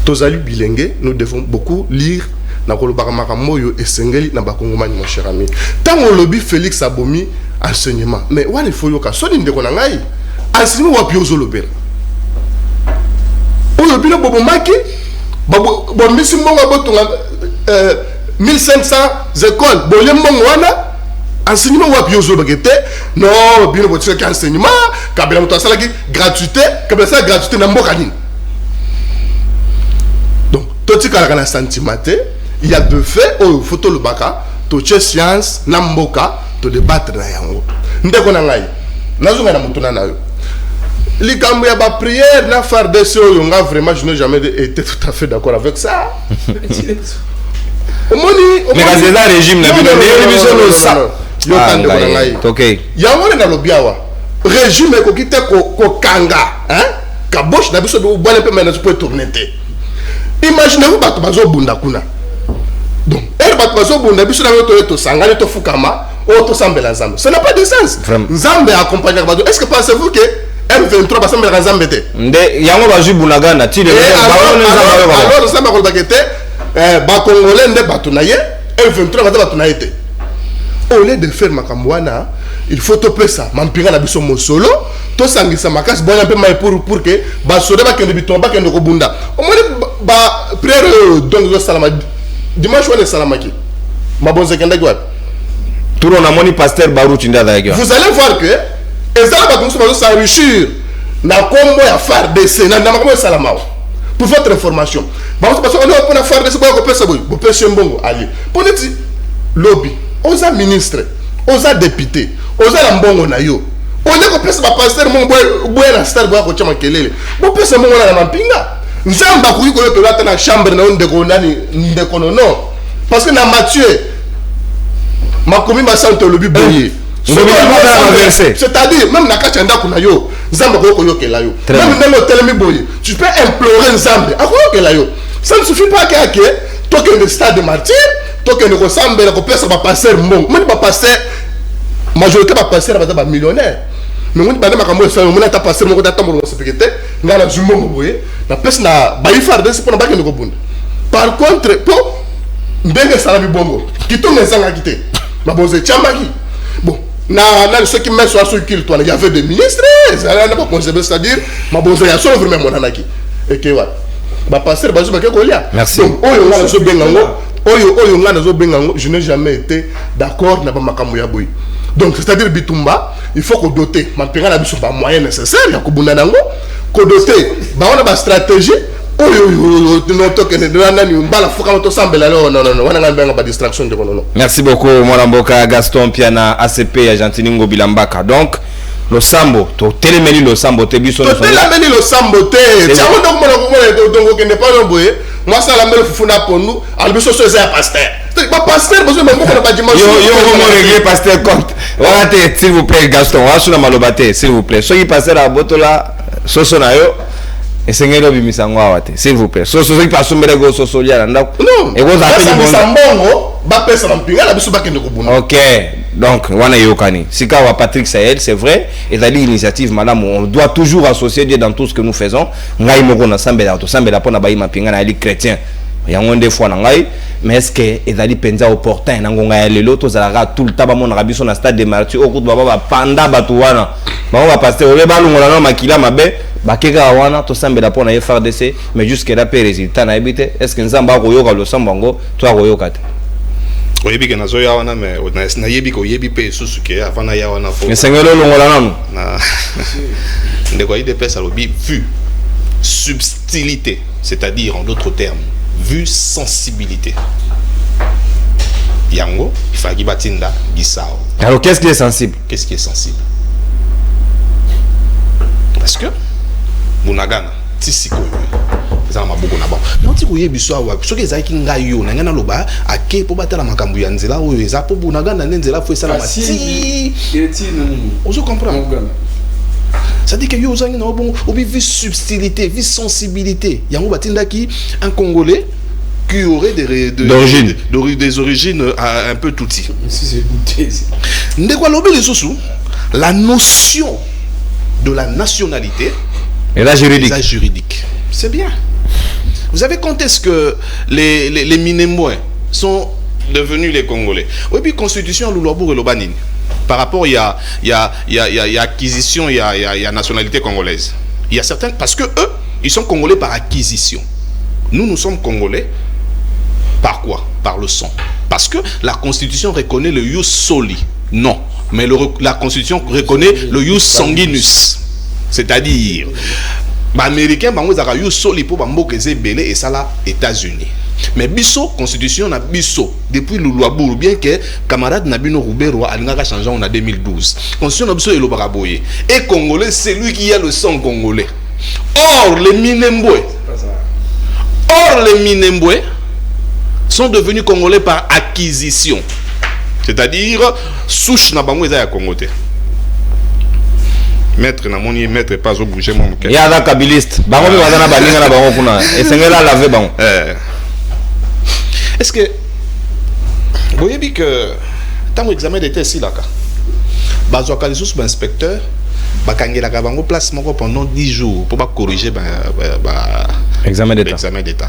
tozali bilingue nous devons beaucoup lire na ko le ba makambo yo esengeli na ba kongomani mon cher ami tango lobby Félix Abomi enseignement mais wali faut yo ka soni ndeko na ngai enseignement wa piozo lobela o lobby no bobo maki bo misi mbongo botunga 1500 écoles bo le mbongo wana enseignement ou appuyer bagete non bien votre qui enseignement kabela moto asala ki gratuité kabela ça gratuité na mboka nini donc toti kala na sentimenté il y a deux faits oh photo le baka to che science na mboka to débattre na yango ndeko na ngai nazunga na moto na yo likambo ya ba prière na faire des yo nga vraiment je n'ai jamais été tout à fait d'accord avec ça omoni mais c'est un régime na bino ne ça yo tande ko ngai OK ya wona na lobiawa régime ko kite ko kanga hein kabosh na biso do bonne pe maintenant peut tourner te imaginez-vous bato bazo bunda kuna donc elle bato bazo bunda biso na to sangana to fukama o to sambela nzambe ça n'a pas de sens nzambe accompagner bato est-ce que pensez-vous que M23 basambela nzambe te nde yango bazu bunagana ti de alors nzambe ko bakete ba congolais nde bato na ye M23 bato na ye te. Au lieu de faire makamwana, il faut topper ça. Mampinga na biso mo solo, to sangisa makas boya pe mai pour que ba soda ba kende bitomba kende ko bunda. O moni ba prière donc salama dimanche on est salamaki. Ma bonze kende quoi. Tout on a moni pasteur Baruch nda da. Vous allez voir que ezala ba comme ça s'enrichir na kombo ya FARDC na makambo salama pour votre information parce que on est pour la FARDC ko pesa boy bo pesa mbongo ali pour neti lobby oza ministre oza député oza la mbongo na yo on est ko pesa ba pasteur mbongo boy na star boy ko chama kelele bo pesa mbongo na mampinga nzamba ko yiko to lata na chambre na onde ko nani ndeko non parce que na Matthieu makomi ba santo lobby boye c'est-à-dire même na kachanda kuna yo nzamba ko yokela yo même dans l'hôtel mi boye tu peux implorer nzambe akoyokela yo ça ne suffit pas que toke le stade de martyr toke ne ressemble ko pesa ba passer mbongo même ba passer majorité ba passer ba millionnaire mais on ba makambo ça on ta passer mbongo ta tambo sécurité ngala zumbongo boye na pesa na ba ifarde c'est pour na ba ke ne ko bunda par contre po ndenge sala bi bongo kitonga zanga kité ba boze chambaki bon na ceux qui mettent sur ce culte il y avait des ministres c'est-à-dire ma bonne ya so vraiment mon anaki et que ouais ba passer ba zuba ke kolia merci oyo ngana zo bengango oyo ngana zo bengango je n'ai jamais été d'accord na ba makambo ya boy donc c'est-à-dire bitumba il faut que doter ma penga na biso ba moyens nécessaires ya ko bunda nango ko doter ba on a ba stratégie merci beaucoup Mwanamboka Gaston Piana ACP Argentiningo Bilambaka donc le sambo to telemeli le sambo te biso to telemeli le sambo te tiamo donc donc que n'est pas le boye moi ça la mele fufuna ponu albiso so za pasteur ba pasteur besoin même ko ba dimanche yo comment régler pasteur compte voilà s'il vous plaît Gaston asuna malobate s'il vous plaît soki pasteur a botola soso na yo esengelo bimisango awate s'il vous plaît soso soki pasumele go soso lia ndako non et vous appelez bon sambongo ba pesa mpinga la biso ba kende ko buna OK donc wana yokani sika wa Patrick Sahel c'est vrai et dali initiative madame on doit toujours associer Dieu dans tout ce que nous faisons ngai moko na sambela to sambela pona ba mapinga na ali chrétien yango nde fois na ngai mais est-ce que ezali penza opportun nango ngai lelo to zalaka tout le temps ba mona biso na stade de martyrs okutu baba panda batu wana ba pasteur ole ba lungola na makila mabe bakeka wana to sambela pona FRDC mais jusqu'à la paix résultat na ebite est-ce que nzamba ko yoka lo sambango to ko yoka te oyebi ke nazo ya wana mais na yebi ko yebi pe susu ke afana ya wana fo sengelo longola nanu na ndeko ide pesa lobi vue subtilité c'est-à-dire en d'autres termes vue sensibilité yango ifaki batinda gisao. Alors qu'est-ce qui est sensible? Qu'est-ce qui est sensible? Parce que Bunagana tisiko ça m'a beaucoup na-bas non ti koye biso awa so ke ezaki ngai yo na ngana loba ake po batala makambo ya nzela oyo eza po Bunagana nzela fo esala mati ozo comprendre ça dit que yo ozangi na bon obi vie subtilité vie sensibilité yango batindaki un Congolais qui aurait des origines un peu touti ndeko lobi les sous la notion de la nationalité et la juridique. C'est bien. Vous savez quand est-ce que les Minembouins sont devenus les Congolais? Oui, puis constitution Loulobour et Lobanine. Par rapport, il y a acquisition, il y a nationalité congolaise. Il y a certains, parce que eux, ils sont Congolais par acquisition. Nous sommes Congolais par quoi? Par le sang. Parce que la constitution reconnaît le ius soli. Non. Mais la constitution reconnaît le ius sanguinus. C'est-à-dire, les Américains ont un ius soli pour belé et ça là, États-Unis. Mais biso, constitution na biso, depuis le Louabourg, bien que camarade Nabino Roubero a changé en 2012. Constitution na biso et l'Obaraboye. Et Congolais, c'est lui qui a le sang congolais. Or, les Minemboués sont devenus Congolais par acquisition. C'est-à-dire, souche na bango ya Congolais. Maître na moni maître pas au bouger mon cœur. Ya da kabiliste. Bango bi wadana balinga na bango kuna. Esengela laver bango. Est-ce que vous voyez bien que tant l'examen d'état ici là, bazo kalisus inspecteur, bakangela ka bango place moko pendant 10 jours pour corriger examen d'état. Examen d'état.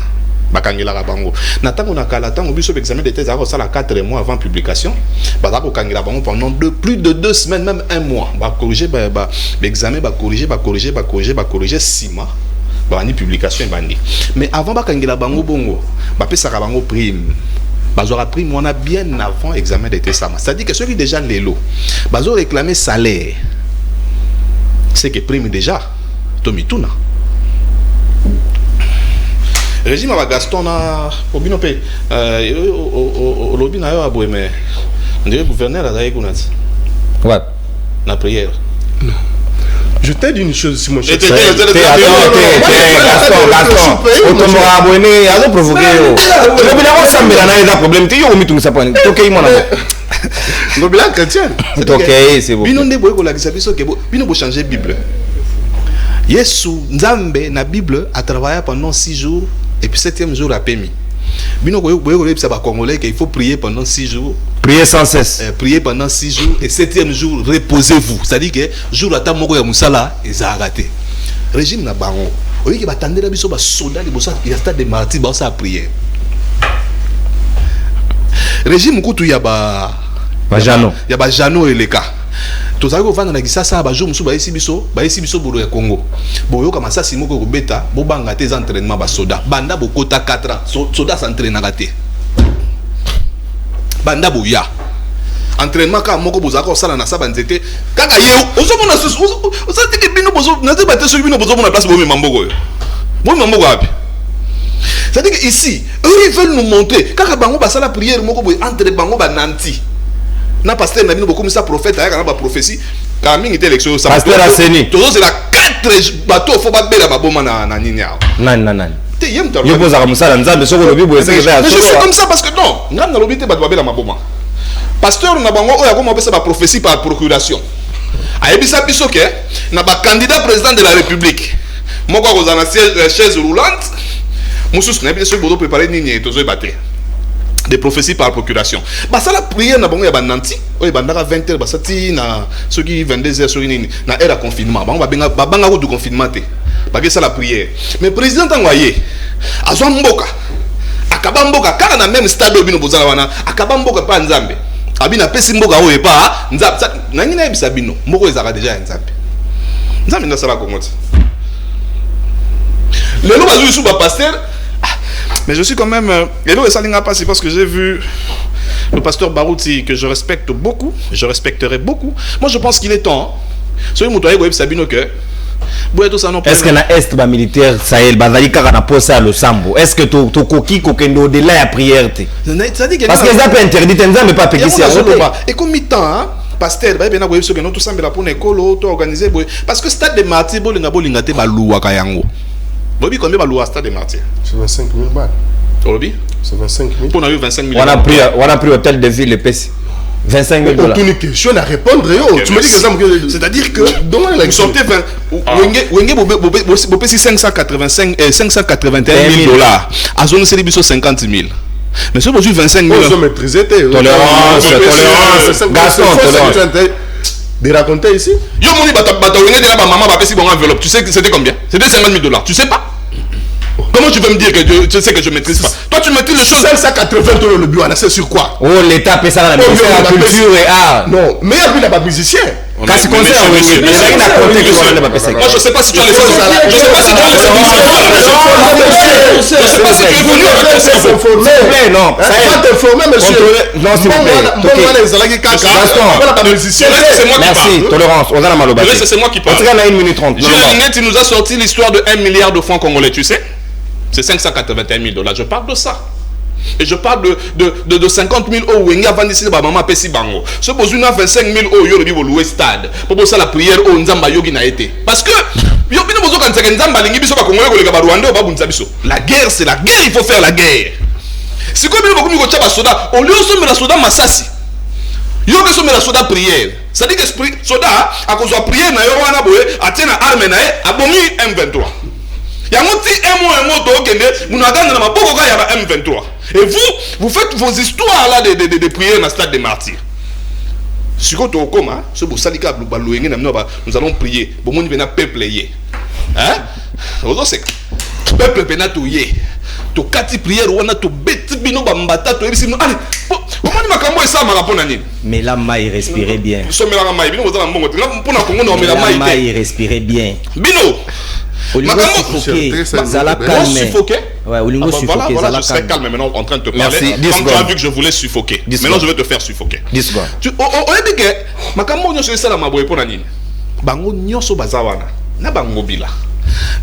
Bakangela ka bango. Na tango na kala tango biso examen d'état ça ça la 4 mois avant publication. Bazako kangela bango pendant plus de 2 semaines même 1 mois. Ba corriger l'examen corriger 6 mois. Bani publication bandi. Mais avant bakangela bango bongo, ba pesa ka bango prime. Bazora prime on a bien avant examen d'état ça. C'est-à-dire que ceux qui déjà les lots, bazo réclamer salaire. C'est que prime déjà Tomituna. Régime à Gaston na Obino P. Lobby na yo aboye mais on dirait gouverneur a d'ailleurs kunat. What? La prière. Non. Je t'ai dit une chose si mon cher. Gaston, on t'aura abonné, à nous provoquer. Le bilan semble dans un problème, tu as mis tout ça pour nous. Ok, mon ami. Le bilan chrétien. C'est ok, c'est bon. Bino ndebo ko la kisabiso ke bino bo changer Bible. Yesu Nzambe na Bible a travaillé pendant 6 jours et puis 7e jour a permis. Bino ko ça va congolais qu'il faut prier pendant 6 jours. Priez sans cesse. Priez pendant 6 jours et 7e jour reposez-vous. C'est-à-dire que jour ata moko ya musala ezarate. Régime na baron. Oyi ki batandela biso ba soldat de bossa il y a stade de martyr ba ça prier. Régime kutu ya ba Jano. Ya ba Jano eleka. Tozali ko vanda na kisasa ba jour musu ba esi biso bolo ya Congo. Boyo ka masasi moko ko beta bo banga te entraînement ba soda. Banda bo kota 4 ans. Soda s'entraîne na raté. Banda boya. Entraînement ka moko bozaka osala na saba nzete. Kaka ye ozomona osati ke bino bozo na te batte so bino bozo na place bo me mamboko yo. Bo mamboko api. C'est-à-dire que ici, eux ils veulent nous montrer kaka bango basala prière moko boy entre bango ba nanti. Na pasteur na bino beaucoup ça prophète aya ba prophétie ka mingi te élection ça. Pasteur Aseni. Tozo c'est la 4 bateau faut ba bela ba boma na ninya. Nan. Te yem ta. Yo posa comme ça dans Nzambe soko lobi bo ese Mais je suis comme ça parce que non, ngam na lobi te ba bela ma boma. Pasteur na bango oya ko mopesa ba prophétie par procuration. Ayebisa biso ke na ba candidat président de la République. Moko ko zana chaise roulante. Musus na biso bodo préparer nini tozo bater. Des prophéties par procuration. Bah ça la prière na bango ya bananti. Oye bandaka 20h basati na ceux qui 22h sur nini na era confinement. Bango ba banga ko du confinement te. Ba que ça la prière. Mais président tangoye azwa mboka. Akaba mboka kaka na même stade obino bozala wana akaba mboka pa Nzambe. Abina pesi mboka oye pa Nzambe na ngina ebisa bino. Mboko ezaka déjà Nzambe. Nzambe na sala kongote. Le lo bazu sous ba pasteur. Mais je suis quand même... Et là, ça n'a pas, c'est parce que j'ai vu le pasteur Barouti, que je respecte beaucoup, je respecterai beaucoup. Moi, je pense qu'il est temps. Est-ce que na est ba militaire Sahel bazali kaka na posa le sambo? Est-ce que to koki kokendo de la prière te? Parce que ça peut interdit Nzambe pas péquer ça. Et comme mi-temps, hein, pasteur, ba bena boyeso que nous tout sambela pour école to organiser parce que stade de martyr bolinga te ba luwa kayango. Bobi combien va louer à stade de martyr? C'est 25 000 balles. Bobi? C'est 25 000. On a eu 25 000. On a pris hôtel de ville épaisse. 25 000 $. Tu une question à répondre. Tu me dis que c'est-à-dire que vous sortez 20. Vous 581 000 $. À zone c'est 50 000. Mais si vous avez 25 000 $. Vous maîtrisez. Tolérance. Gaston, tolérance. De raconter ici. Yo moni bata wenge de la maman va payer bon enveloppe. Tu sais que c'était combien? C'était 50 000 $. Tu sais pas? Comment tu veux me dire que tu sais que je maîtrise pas? Toi tu maîtrises les choses. 580 $, le bureau, c'est sur quoi? Oh, l'État paie ça dans la culture et art. Non, mais il n'y a pas de musicien. Quand c'est comme ça, oui. Mais il n'a pas compté que on n'a pas payé. Moi je sais pas si tu as laissé ça. Je sais pas si tu as laissé ça. Je sais pas si tu es venu avec ton cerveau. S'il vous plaît, non. Ça va t'informer, monsieur. Non, s'il vous plaît. Merci, tolérance. On a la malobate. C'est moi qui parle. En tout cas, on a 1 minute 30. Julien Linguet, il nous a sorti l'histoire de 1 milliard de francs congolais, tu sais? C'est 581 000 $. Je parle de ça. Et je parle de 50 000 € où il y a vendu maman Pessi Bango. Ce besoin a 25 000 € il y a louer stade. Pour ça la prière au Nzamba Yogi n'a été. Parce que la guerre c'est la guerre, il faut faire la guerre. C'est comme il y a soda, au lieu de la soda massassi. Il y a la soda prière. C'est-à-dire que soda à cause de la prière na yo wana boye atena arme na e abomi M23. Yangoti M23. Et vous faites vos histoires là de prières dans le stade des martyrs. Si vous nous allons prier. Peuple hein? Peuple penatouye. To kati prière wana to beti bino bambata to ebisi allez comment makambo esa marapona nini mais la maille respirait bien somela la maille bino bozala mbongo mpona kongo na omela maille la maille respirait bien bino Olingo suffoqué, Zala calme. Ouais, Olingo suffoqué, voilà, je serai calme maintenant en train de te parler. Comme tu as vu que je voulais suffoquer. Maintenant je vais te faire suffoquer. Tu dit que makambo nyonso esala maboye pona nini. Bango nyonso bazawana na bango bila.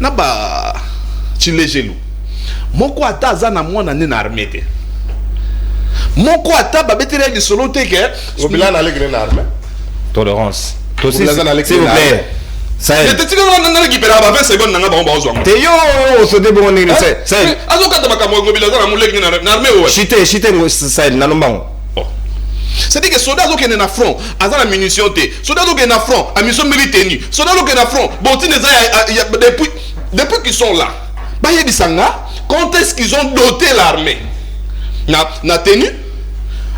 na ba chilejelu moko ata za na mwana ne na armée te moko ata ba betele li solo te ke Ngobila na lekene na armée. Tolérance. S'il vous plaît. Ça te tiko na récupérer ba 20 secondes na ba ba zo te yo so de bon ni c'est azo kata makambo ngobila za na muleki na armée ouais chite ça na lombango. C'est-à-dire que soldats qui sont dans front, ils ont la munition. Soldats qui sont dans front, la mission militaire. Soldats qui sont dans front, depuis qu'ils sont là, quand est-ce qu'ils ont doté l'armée? Na tenue?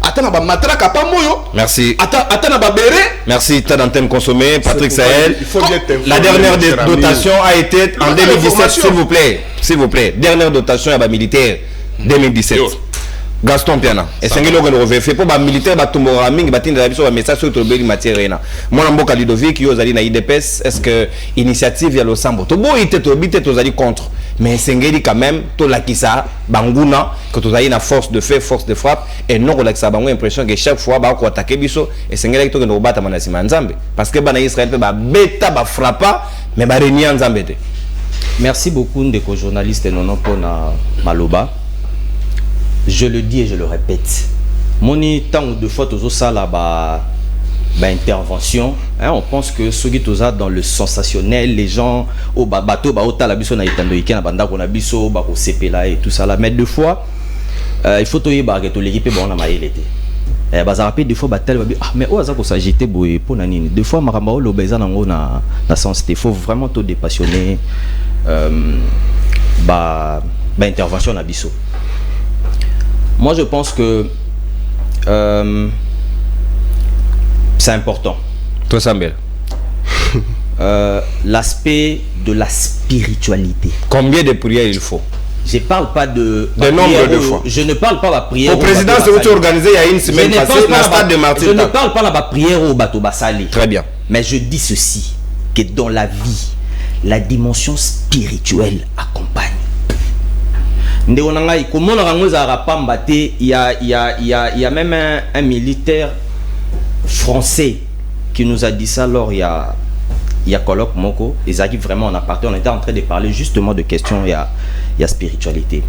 Attends, na matraque pas moyo. Merci. Attends, na béré. Merci, t'as d'antenne consommée, Patrick Sahel. La dernière dotation a été en 2017, s'il vous plaît. S'il vous plaît. Dernière dotation à la militaire 2017. Gaston Piana. Et c'est ce que nous fait pour les militaires, les message sur le matière. Moi, je suis Ludovic, je suis IDPS. Est-ce que l'initiative est au Sambo? Tu es contre. Mais c'est quand même, tu as ça, Banguna, que tu as une force de fait, force de frappe. Et non, tu as l'impression que chaque fois, tu as attaqué Bisso. Et c'est ce que nous battons en Zambie. Parce que Israël peut bêta, frappe, mais tu régner en Zambie. Merci beaucoup, Ndeko journaliste Nono Pona Maloba. Je le dis et je le répète. Mon temps ou deux fois, tout ça là, intervention. On pense que ceux qui sont dans le sensationnel, les gens au bateau, au talabiso na itandoïke na banda qu'on a biso, au CPLA et tout ça là. Mais deux fois, il faut que l'équipe bon na maïlete. Baza rapide deux fois batel mais où ça qu'on s'agite pour nanini. Deux fois maramba lo beza nango na sens il faut vraiment te dépassionner intervention na biso. Moi, je pense que c'est important. Toi, Samuel. L'aspect de la spiritualité. Combien de prières il faut? Je ne parle pas de nombre de fois. Je ne parle pas de la prière. Au président, c'est où tu organisé il y a une semaine passée, la stade de Martin. Je ne parle pas de la prière au bateau Bassali. Très bien. Mais je dis ceci, que dans la vie, la dimension spirituelle accompagne. Il y a même un militaire français qui nous a dit ça lors il y a colloque Moko. Ils arrivent vraiment en aparté. On était en train de parler justement de questions il y a spiritualité.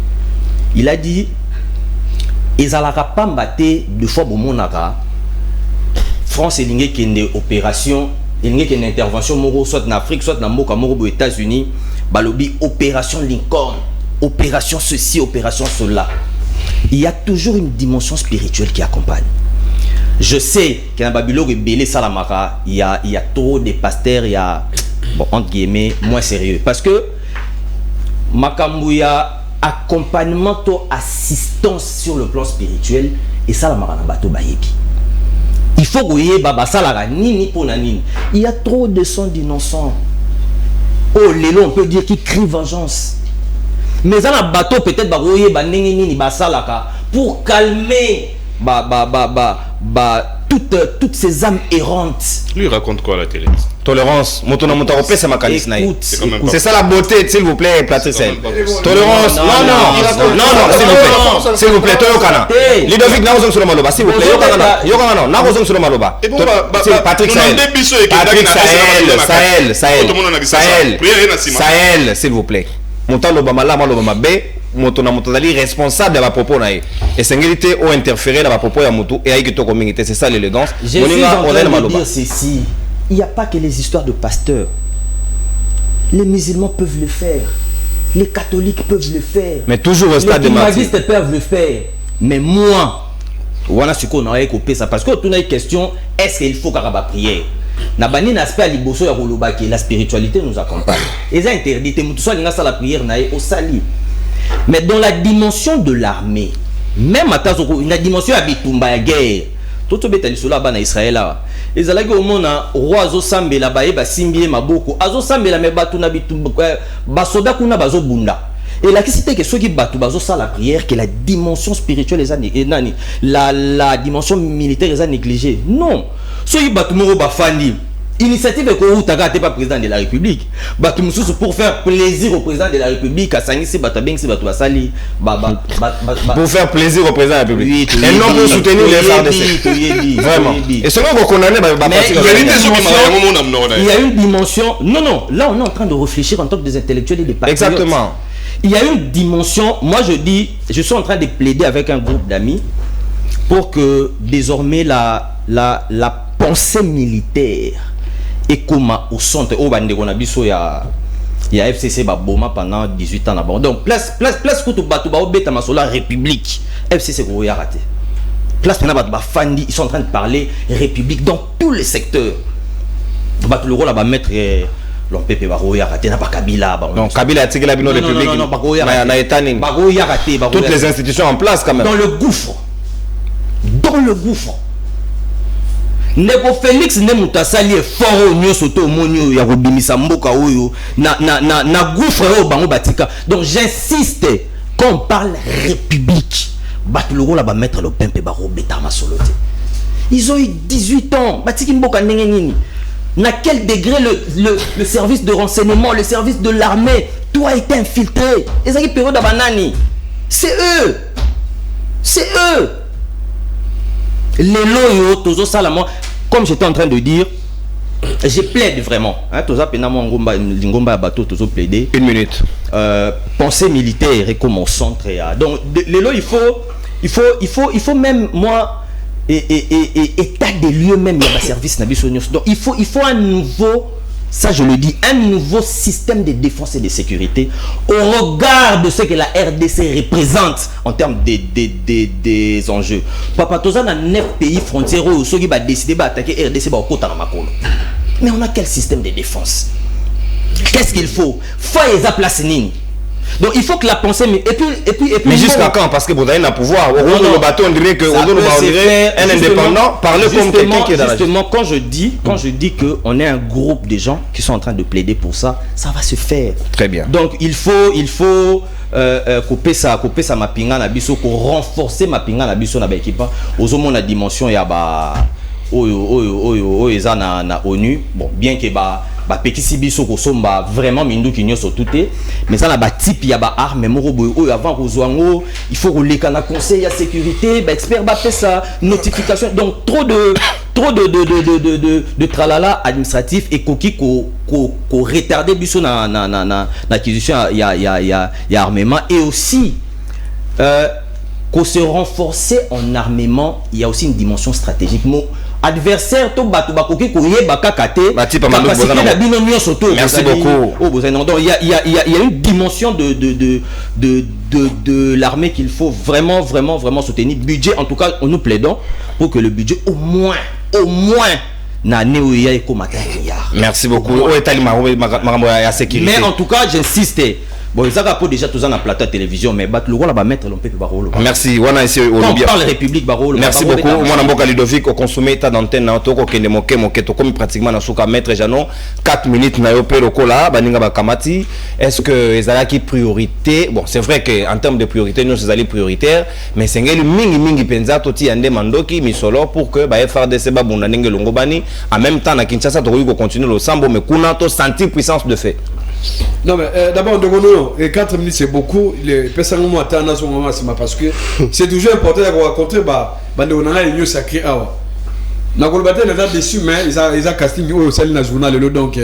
Il a dit ils allaient pas mbaté deux fois pour monara. France et l'ingé qui est une opération, l'ingé qui est une intervention Moro soit en Afrique soit dans Moka Moro aux États-Unis. Balobi opération Lincoln. Opération ceci, opération cela. Il y a toujours une dimension spirituelle qui accompagne. Je sais qu'en Babylone et Bélé Salamara, il y a trop de pasteurs, il y a, bon, entre guillemets, moins sérieux. Parce que Makambouya, accompagnement, assistance sur le plan spirituel, et Salamara na bateau bayebi. Il faut que vous ayez Baba Salara, nini pour nanini. Il y a trop de sons d'innocents. Oh, Lélo, on peut dire qu'il crie vengeance. Mais dans un bateau peut-être pour calmer toutes ces âmes errantes. Lui raconte quoi à la télé? Tolérance, c'est ça la beauté, s'il vous plaît, Patrick Sahel. Tolérance, non, s'il vous plaît, Toyokana. Ludovic, n'a pas sur le maloba, s'il vous plaît, Yokana, n'a pas sur le maloba. Patrick Sahel, s'il vous plaît. Montant l'Obama là, l'Obama B, montant responsable de la propos naïe. Et c'est une ou interférer dans la propos à Moutou et à Iketo communauté, c'est ça l'élégance. Je suis en train de dire ceci. Il n'y a pas que les histoires de pasteurs. Les musulmans peuvent le faire. Les catholiques peuvent le faire. Mais toujours au stade de martyr. Les islamistes peuvent le faire. Mais moi, voilà ce qu'on a écopé ça. Parce que tu as une question, est-ce qu'il faut qu'il y ait une prière? Nabani n'aspect à l'Iboso ya Rolobaki, la spiritualité nous accompagne. Et ça interdit, tout ça, la prière naïe au sali. Mais dans la dimension de l'armée, même à la dimension de la guerre, tout le monde est là Israël. Les alagés au monde, roi Azo Sambe, la baye, Simbi, Maboko, Azo Sambe, la mebatu, Basoda, Kuna, Bazo Bunda. Et la question que ceux qui battent la prière, que la dimension spirituelle la dimension militaire est négligée. Non. Ceux qui battent Moro Bafandi, initiative que Outaka n'était pas président de la République. Pour faire plaisir au président de la République, à Sangissi Batabeng, c'est Batouasali. Pour faire plaisir au président de la République. Oui, et non pour soutenir les FARDC. Vraiment. Et ce qu'on condamne, il y a une dimension. Non, là on est en train de réfléchir en tant que des intellectuels et des patriotes. Exactement. Il y a une dimension. Moi je dis, je suis en train de plaider avec un groupe d'amis pour que désormais la pensée militaire est comme au centre. Au Bandégonabiso, il y a FCC Baboma pendant 18 ans là-bas. Donc place Koutou Batouba au Beta Masola République. FCC Gouya raté. Place maintenant Fandi, ils sont en train de parler République dans tous les secteurs. Le rôle là-bas mettre l'OMPP Bagoya raté n'a pas Kabila. Donc Kabila a tiré la bino République. Non, Bagoya raté. Toutes les institutions en place quand même. Dans le gouffre. Neko Félix ne mutasali fort nyo soto monyo ya robimisa mboka oyo na gouffre o bango batika. Donc j'insiste quand on parle république batuloko la ba mettre le pempe ba robeta masolote. Ils ont eu 18 ans batiki mboka ndenge nini. Na quel degré le service de renseignement, le service de l'armée, tout a été infiltré. Ezaki période banani. C'est eux. Les loyaux, tous ça, comme j'étais en train de dire, je plaide vraiment. Tous ça, Ngomba bateau, tous plaider. 1 minute. Pensée militaire et comme au centre. Donc, les loyaux, il faut même moi état des lieux même il y a un service donc il faut un nouveau. Ça, je le dis, un nouveau système de défense et de sécurité au regard de ce que la RDC représente en termes des enjeux. Papa Toza dans 9 pays frontières où ceux qui va décider d'attaquer RDC au côté de Makolo. Mais on a quel système de défense? Qu'est-ce qu'il faut? Faut les place nini. Donc il faut que la pensée et puis mais jusqu'à quand? Parce que vous avez un pouvoir au rôle de le bateau, on dirait que un indépendant parle comme quelqu'un qui est dans la justement quand je dis que on est un groupe de gens qui sont en train de plaider pour ça va se faire. Très bien. Donc il faut couper ça mapinga na biso pour renforcer mapinga na biso na ba équipe aux hommes la dimension ya ba oyo eza na ONU. Bon, bien que petit biso ko somba vraiment mindu ki nyoso touté, mais ça na ba type ya ba arme moko boy oyo avant kozwango il faut rouler kana conseil ya sécurité ba expert ba fait ça notification. Donc trop de tralala administratif et koki ko retarder biso na acquisition ya armement et aussi qu'on se renforcer en armement. Il y a aussi une dimension stratégique. Mon adversaire to batu bakoki ko yeba kakate merci beaucoup. Donc il y a une dimension de l'armée qu'il faut vraiment soutenir. Budget, en tout cas nous plaidons pour que le budget au moins merci beaucoup. Mais en tout cas j'insiste. Bon, ça va déjà tous en plateau de télévision, mais le rôle va mettre l'OMPP Barolo. Merci. On a ici au parle République Barolo. Merci beaucoup. Moi, Namboka Ludovic, au consommer ta d'antenne, na toko kende moke comme pratiquement na souka maître Jano 4 minutes na yo peloko là, baninga bakamati. Est-ce que ezala qui priorité? Bon, c'est vrai que en termes de priorité, nous ezali prioritaire, mais c'est ngeli mingi penza toti ande mandoki misolo pour que ba FARDC ba bunda ndenge longobani en même temps na Kinshasa to ko continuer le sambo mais kuna to sentir puissance de fait. Non mais d'abord et 4 minutes c'est beaucoup. Les personnes m'ont attendu à ce moment parce que c'est toujours important de rencontrer on a une sacrée awa. Na kolbate n'a dessus mais ils a casting au salle na journal donc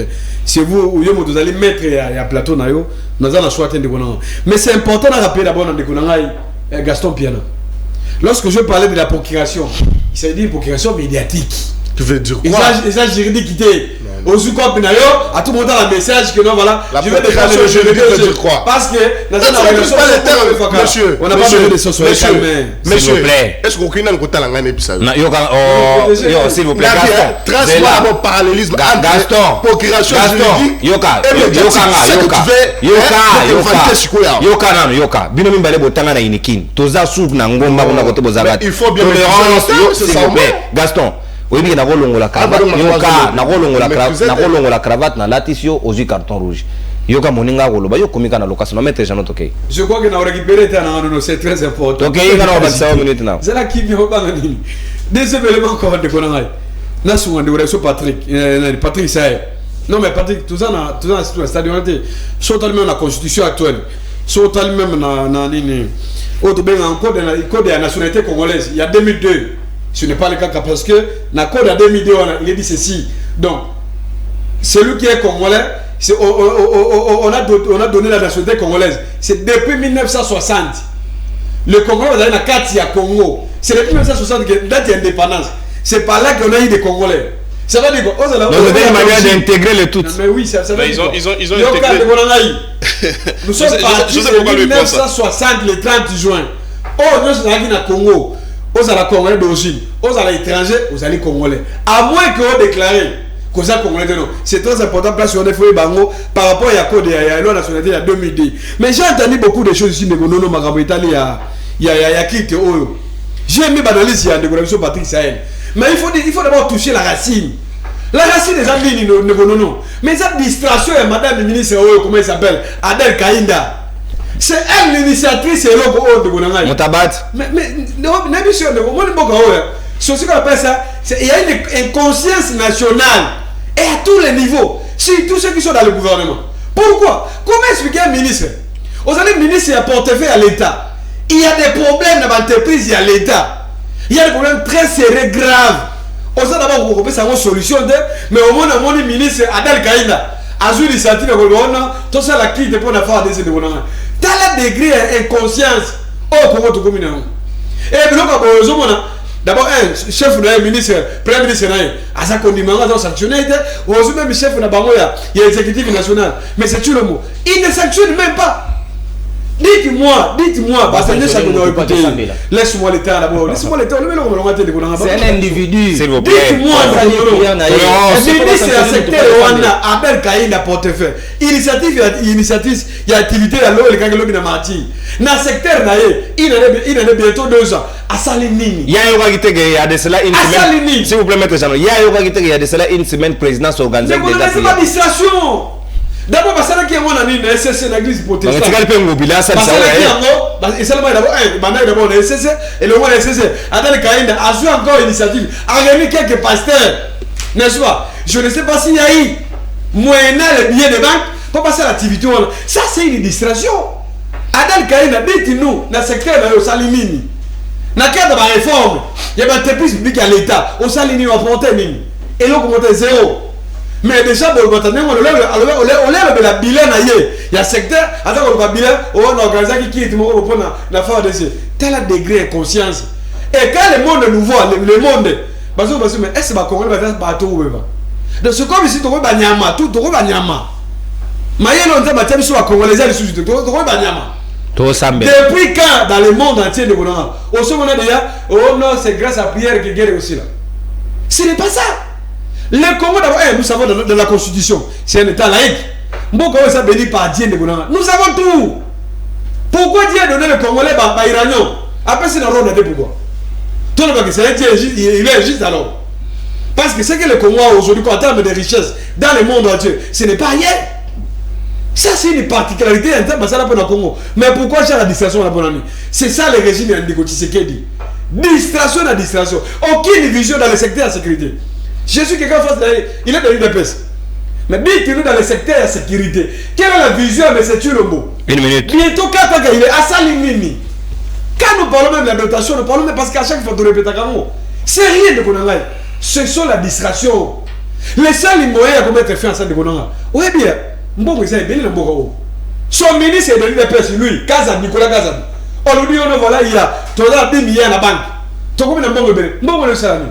c'est vous vous allez mettre à plateau na yo nous allons choisir de mais c'est important de rappeler d'abord de Gaston Piana. Lorsque je parlais de la procuration, il s'agit d'une procuration médiatique. Tu veux dire quoi? Et ça juridique au Zuko Pinayo, à tout le monde un message que non voilà, je vais défendre le juridique veut dire quoi? Parce que monsieur, on n'a pas besoin de sociaux. S'il vous plaît. Est-ce qu'on connaît un côté à l'angane épisode? S'il vous plaît, Gaston. Parallélisme Gaston. Procuration juridique. Yoka. Bino mimbale botanga na inikin. Toza sou na ngomba kuna kote bozagati. Il faut bien s'il vous plaît. Gaston. Oui, mais la cravate na latisio aux carton rouge. Yoka moninga golo ba yokomika na location no mettre jano toke. Je crois que na récupérer ta non c'est très important. OK, il y a 25 minutes là. C'est là qui me va nini. Des événements encore de konangai. na souvent de relation Patrick Saïd. Non mais Patrick tout ça c'est un stade orienté. Surtout même la constitution actuelle. Surtout même na nini. Autre bien encore dans le code de la nationalité congolaise, il y a 2002. Ce n'est pas le cas parce que dans le code de 2002 il est dit ceci. Donc celui qui est congolais, on a donné la nationalité congolaise. C'est depuis 1960. Le Congo va aller dans 4 Congo. C'est depuis 1960 que date d'indépendance. C'est par là qu'on a eu des Congolais. Ça veut dire quoi? Donc c'est une manière d'intégrer le tout. Mais oui, ça veut dire quoi? Ils ont intégré. Nous sommes partis en 1960 le 30 juin. Oh, nous sommes allés dans Congo. Aux allez Congolais d'origine. Aux allez étrangers, aux allez Congolais. À moins qu'on déclare que ça Congolais de nous. C'est très important place sur des feuilles bango par rapport à la code de la nationalité il y a 2002. Mais j'ai entendu beaucoup de choses ici de Gonono Makambo Italie il y a Kite Oyo. J'ai aimé banaliser il y a de M. Patrick Saël. Mais il faut d'abord toucher la racine. La racine des amis ne Gonono. Mais cette distraction est Madame le ministre Oyo, comment il s'appelle? Adel Kainda. C'est elle l'initiatrice et l'autre de Gonanga. Moutabat. Mais non, monsieur, c'est ce qu'on appelle ça. Il y a une inconscience nationale et à tous les niveaux. Si tous ceux qui sont dans le gouvernement. Pourquoi? Comment expliquer un ministre? Vous allez ministre, il y a portefeuille à l'État. Il y a des problèmes dans l'entreprise, il y a l'État. Il y a des problèmes très sérieux, graves. On sait d'abord qu'on peut savoir une solution, mais au moins, mon ministre Adel Kaïda a joué l'initiative de Gonanga. Tout ça, la clé de pour la faire des Gonanga. Dans le degré inconscience, oh, comment tu communiques? Et puis, d'abord, un chef de ministre, premier ministre, à sa condiment, à sa sanctionné, ou même chef de la Bangoya, il y a l'exécutif national. Mais c'est tout le mot. Il ne sanctionne même pas. Dites-moi, parce que laisse-moi l'État d'abord. Laisse-moi l'État. C'est un individu. S'il vous plaît. Dites-moi, le ministre de la secteur Abel Kaïn a portefeuille. Initiative, il y a activité à l'eau, le Kangelo de Marty. Dans le secteur, il en a bientôt 2 ans. À Salinini. Il y a de cela une semaine. S'il vous plaît, maître Jean. Il y a de cela une semaine, présidence organisée. Mais vous n'avez pas distraction. D'abord, parce que qui est mon ami, le SSC, l'église protestante. Tu peux mobiliser ça. Parce que seulement d'abord le SSC et le roi SSC. Adel Kaïnda a joué encore l'initiative. A réuni quelques pasteurs. N'est-ce pas? Je ne sais pas s'il y a eu moyennant les billets de banque pour passer à l'activité. Ça, c'est une distraction. Adel Kaïnda, dites-nous, dans le secteur de Salimini, dans le cadre de la réforme, il y a une entreprise publique à l'État. Au Salimini, on va porter mine. Et l'on commence zéro. Mais déjà, on lève la bilan. Il y a un secteur, attends, on va bilan, on va organiser qui est la fin de ces. Tel degré de conscience. Et quand le monde nous voit, le monde, parce que mais est-ce que va Congo va faire bateau? Donc c'est comme ici, tu vois Banyama, tout, tu vois Banyama. Mais il y a longtemps, tu vois Congolais, tu vois Banyama. Depuis quand dans le monde entier de Gonanga, au second déjà, oh non, c'est grâce à Pierre qui guérit aussi là. Ce n'est pas ça. Le Congo d'abord, nous savons dans la constitution, c'est un état laïque. Bon, comment ça béni par Dieu de Gonanga? Nous savons tout. Pourquoi Dieu a donné le Congolais à Iranien? Après, c'est dans le rôle de pourquoi? Tout le monde, c'est un Dieu, il est juste alors. Parce que ce que le Congo a aujourd'hui, en termes de richesse, dans le monde entier, ce n'est pas rien. Ça, c'est une particularité interne, ça pour le Congo. Mais pourquoi j'ai la distraction là pour l'année? C'est ça le régime de Tshisekedi. Distraction à distraction. Aucune vision dans le secteur de la sécurité. Je suis quelqu'un face il est dans l'UDPS. Mais dites-nous dans le secteur de la sécurité, quelle est la vision de ce Tulombo? Une minute. Bientôt 4 ans qu'il est à Salimini. Quand nous parlons même de la dotation, nous parlons même parce qu'à chaque fois que nous répétons, c'est rien de Gonanga. Ce sont la distraction. Les seuls moyens à mettre fin à ça de Gonanga. Oui bien, son ministre est de l'UDPS, lui, Nicolas Kazan. On lui dit, voilà, il y a 10 milliards à la banque.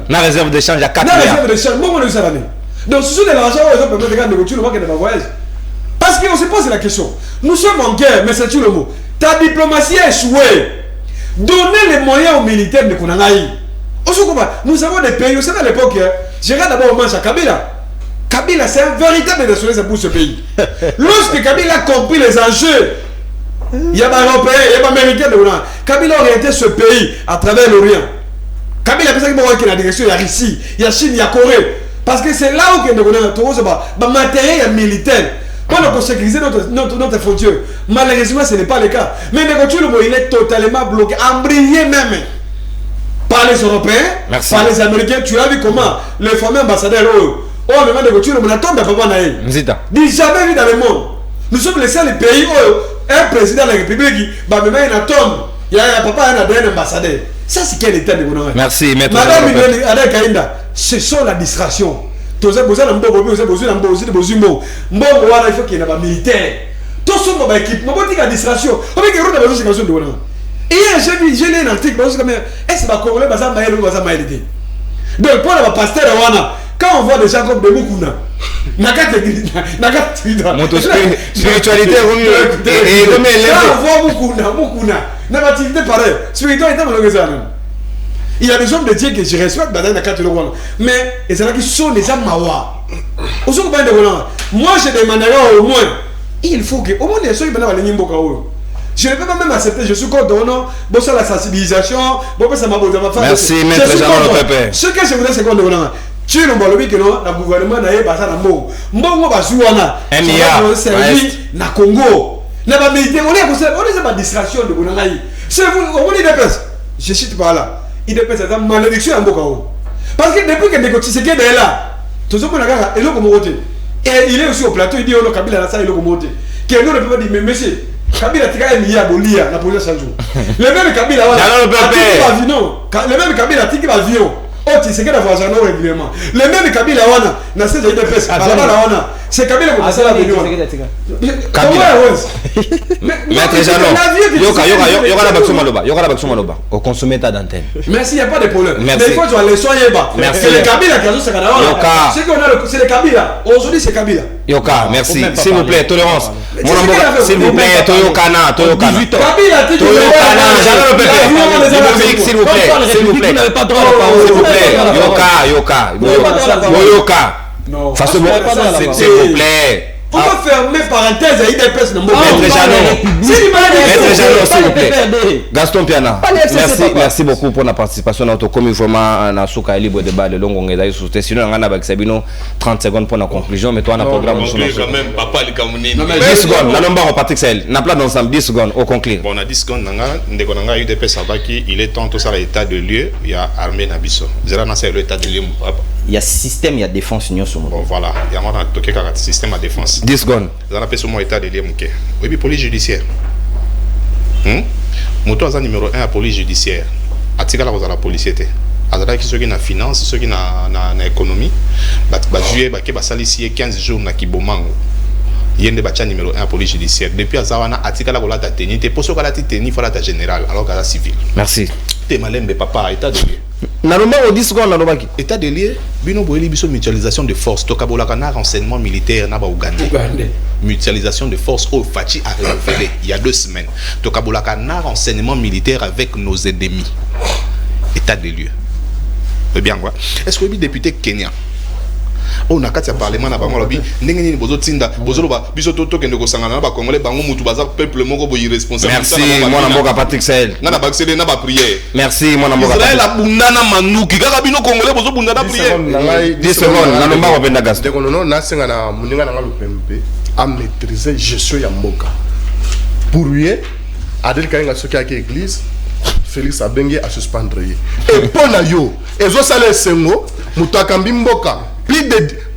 La réserve de change à 4 milliards. Donc ce sont des argents où ils ont permis de gagner le marque de ma voyage. Parce qu'on se pose la question. Nous sommes en guerre, mais c'est tout le mot. Ta diplomatie a échoué. Donnez les moyens aux militaires de Konangaï. Nous avons des pays, vous savez à l'époque, je regarde d'abord au manche à Kabila. Kabila, c'est un véritable nationaliste pour ce pays. Lorsque Kabila a compris les enjeux, il y a des Européens, il y a des Américains de Konangaï. Kabila a orienté ce pays à travers l'Orient. Kabila a pensé qu'il y a la direction, il y a Russie, il y a Chine, il y a Corée. Parce que c'est là où il y a des matériel militaire. Pour nous sécuriser notre frontière. Malheureusement, ce n'est pas le cas. Mais il est totalement bloqué, embrayé même. par les Européens, Merci. par les Américains. Tu as vu comment les fameux ambassadeurs, on demande de voitures, on attend de papa naïe. Dis jamais vu dans le monde. Nous sommes les seuls pays où un président de la République, bah même il attend. Il y a un papa, un ambassadeur. Ça c'est quel état de bonheur. Merci, maître. Madame Adel Kainda, ce sont la distraction. Tous les besoins d'un bon, vous avez besoin d'un bon, aussi de besoin bon. Bon, il faut qu'il y ait un militaire. Tous sont dans l'équipe. Mais bon, la distraction. On veut qu'il y ait une distraction de bonheur. Hier, j'ai lu un article, est-ce que les Congolais vont s'amailler ou vont s'amailler? Donc, pour le pasteur, quand on voit des gens comme de Mukuna, spiritualité, quand on voit Mukuna, n'a pas activité pareille. Spiritualité, il y a des hommes de Dieu que je respecte dans la carte de l'Ouana. Mais c'est là qui sont les hommes mawa. Moi, je demanderai au moins, il faut que, au moins, les gens qui veulent aller Nimboka. Je ne peux pas même accepter, je suis contre la sensibilisation, merci, maître Jean Pépé. Ce que je voudrais, c'est qu'on tu ne vois que le gouvernement n'a pas ça. Mbongo Basuana, servi na Congo. N'a pas milité, on est pas distraction de Bonaï. C'est vous, on est des personnes. Je cite pas là. Il dépend de la malédiction à Mbokao. Parce que depuis que Ndeko Tshisekedi est là, tout le monde a dit, et il est aussi au plateau, il dit, oh, Kabila a ça, il est au monté. Quelqu'un ne peut pas dire, mais monsieur, Kabila tika est lié à Bolia, la police chaque jour. Le même Kabila, le même Kabila a tika avion. Oh, tu sais qu'il y a des gens régulièrement. Le même Kabila, on a 16 ans de presse. C'est Kabila qui a fait la vidéo. Maître Jalon, il y aura la Baksou Maloba. Il y aura la Baksou Maloba. Au consommer ta d'antenne. Merci, il n'y a pas de problème. Merci. Mais il faut que tu vas les soigner. C'est le Kabila qui a joué ce canard. C'est le Kabila. Aujourd'hui, c'est Kabila. Yoka, merci. S'il vous plaît, tolérance. S'il vous plaît, Toyokana. Kabila, Toyokana, Jalon Pépé. S'il vous plaît. S'il vous plaît. S'il vous plaît. Yoka. Non. S'il vous plaît. On va fermer parenthèse à IDPS. Maître Jalon, s'il vous plaît. Gaston Piana, merci beaucoup pour la participation dans notre commun. Vraiment, on a souka libre débat de longue ongue. Sinon, on a 30 secondes pour la conclusion. Mais toi, on a un programme. 10 secondes. Nous avons Patrick Sahel. On a plein d'ensemble 10 secondes au conclure. Bon, on a 10 secondes. On a UDPS il est temps tout ça l'état de lieu. Il y a armée Nabiso. C'est l'état de lieu. Il y a système, il y a défense. Bon, voilà. Il y a un système à défense. 10 secondes. Vous avez fait état de lieu. Oui, puis police judiciaire. Moto est numéro 1 à police judiciaire. Atikala vous a la police était. Azala qui ceux qui na finance, ceux qui na économie. Ba juillet ba ke ba salici 15 jours na kibomango. Yende ba numéro 1 à police judiciaire. Depuis azawana atikala ko la ta tenir, te poso la ta tenir faut la ta général alors qu'à la civil. Merci. Te malembe papa état de lieu. Nalomba au 10 secondes nalobaki. État de lieu, bino boeli biso mutualisation de force, tokabola kana renseignement militaire na ba Ouganda. Mutualisation de force au Fachi a révélé il y a 2 semaines. Tokabola kana renseignement militaire avec nos ennemis. État de lieu. Eh bien quoi? Est-ce que le député Kenya on a quatre parlement na bango lobi ndenge ni bozo tinda bozo loba biso toto kende ko sangana na ba congolais bango mutu baza peuple moko bo irresponsable. Merci mon amboka Patrick Sahel. Na na baxele na ba prière. Merci mon amboka. Israël a bundana manuki kaka bino congolais bozo bundana prière. 10 secondes na nomba ko benda gas. De kono na senga na muninga na ngalo pembe a maîtriser gestion ya mboka. Pour lui Adel Kainga soki ak église Félix Abenge à suspendre. Et pona yo ezo sala sengo mutu akambi mboka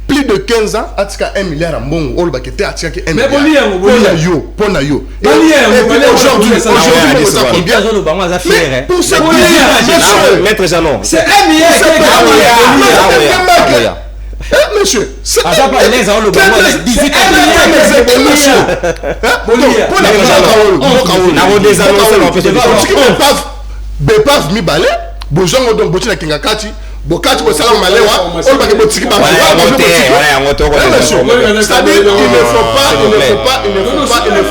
plus de 15 ans, atika 1 milliard en bon, on va quitter atika 1 milliard. Mais pona yo. Aujourd'hui, ça combien? Mais pour ce Maître Jalon. C'est 1 milliard. Monsieur, c'est pas les gens le Bokati ko sala malewa on va que botiki ba c'est-à-dire il ne faut pas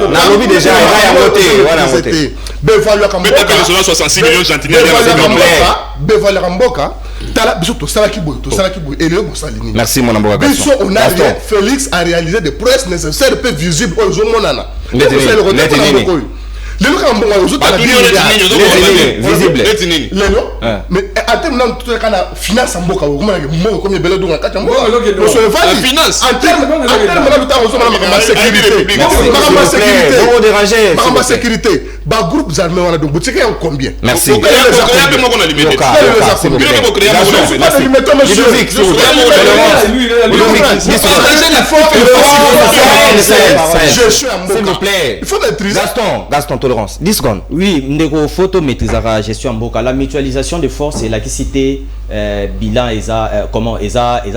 na lobby déjà il va voter Bevalua Kamboka peut-être que les 66 millions gentiment Bevalua Kamboka tala biso to sala ki boy et le bosalini. Merci mon amboka. Biso on a Félix a réalisé des prouesses nécessaires peu visibles aux monana. Le visible. en termes de finance en boka comment comme belle donc quand on finance en termes de sécurité ba groupe armés wala donc tu sais combien merci s'il vous plaît. Il faut maîtriser. Gaston, tolérance. 10 secondes. Oui, ndeko photo maîtriser la gestion en boka. La mutualisation de force et la cité bilan comment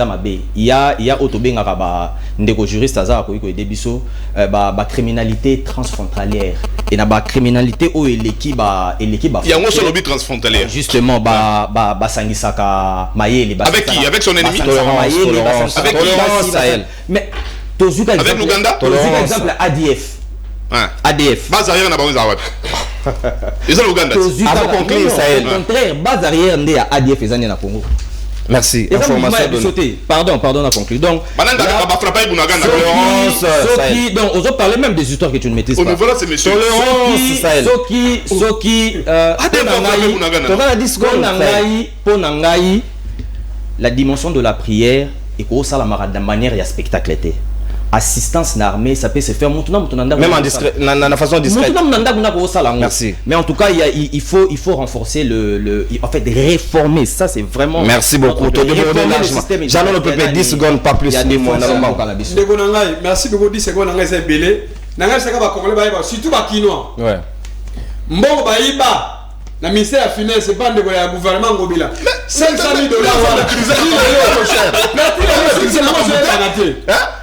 mabé. Il y a autobenga ba ndeko juriste aza ko debiso ba criminalité transfrontalière et na ba criminalité o eleki ba il y a un seul lobby transfrontalier. Justement ba sangisaka mayele ba avec qui? Avec son ennemi. Tolérance. Avec qui? Sahel. Mais avec l'Ouganda. Par exemple ADF. ADF. Base arrière na bango zawab. Ils sont l'Ouganda. Avant conclure Sahel. Au contraire, base arrière ndé à ADF ezani na Congo. Merci. Information donnée. Pardon, on a conclu. Donc, donc, on va parler même des histoires que tu ne maîtrises pas. Voilà, c'est monsieur. La dimension de la prière et que ça la de manière il y a spectacle. Assistance armée, ça peut se faire même en façon discrète. Merci. Mais en tout cas, il faut renforcer en fait réformer. Ça c'est vraiment. Merci beaucoup. J'en ai peut-être 10 secondes, pas plus. Merci beaucoup. 10 secondes, c'est belé. Surtout les Kinois. Ouais. Mbongo Baïba. La ministère des Finances, c'est pas le gouvernement Ngobila. 500 000 $.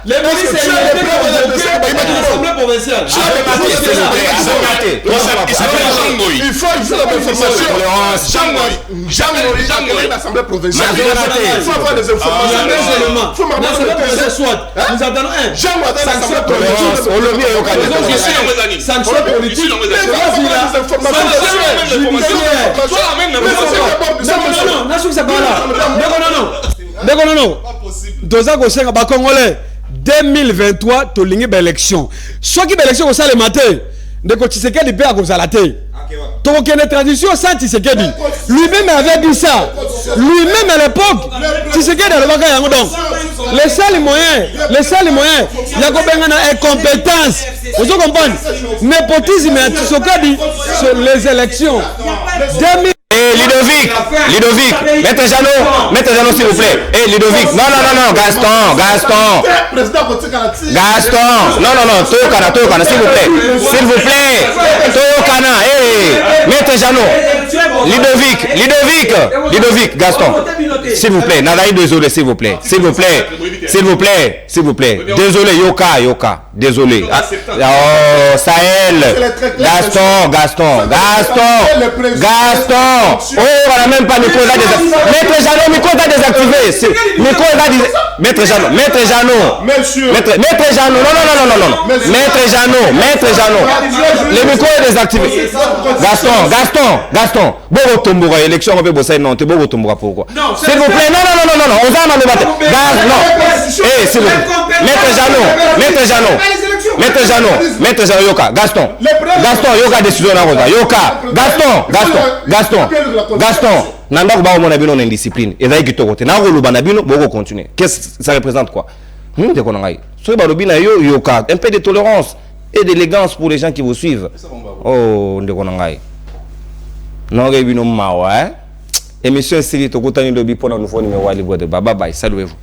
Les ministres, c'est l'Assemblée provinciale. Il faut l'Assemblée provinciale. Il faut avoir des informations. Nous attendons un. Sanction politique. Non. Doza Gosenga ba Congolais 2023 to lingi ba élection. Soit qui ba élection au sale matin, de ko Tshisekedi pe a kozala te. To kene transition sans Tshisekedi. Lui-même avait dit ça. Lui-même à l'époque, Tshisekedi a baka yango donc. Les seuls moyens, il y a combien incompétence. Vous comprenez? Népotisme et Tshisekedi sur les élections. Ludovic, Maître Jano, s'il vous plaît. Ludovic, non, Gaston, Tokana, s'il vous plaît, Tokana, Maître Jano, Ludovic, Gaston, s'il vous plaît, Nadaï, désolé, s'il vous plaît, désolé, Yoka, désolé, Sahel, Gaston, oh, voilà, même pas micro là désactivé. Maître Jano, micro là désactivé. Micro là Maître Jano. Non. Maître Jano. Le micro est désactivé. Gaston. Bogo Tombora, élection, on peut bosser, non, tu Bogo Tombora, pourquoi? S'il vous plaît, non. On va m'en débattre. Non. S'il vous plaît. Maître Jano, Yoka, Gaston, Yoka décision na rosa. Gaston, nanda ko ba mo na bino na indiscipline. Et d'ailleurs kitoko te na ko luba na bino boko continuer. Qu'est-ce que ça représente quoi? De ko ngai. So ba lobina Yoka, un peu de tolérance et d'élégance pour les gens qui vous suivent. Oh, de ko ngai. Non ke bino mawa, Émission Siri to kutani lobi pona nous numéro de bye bye, saluez-vous.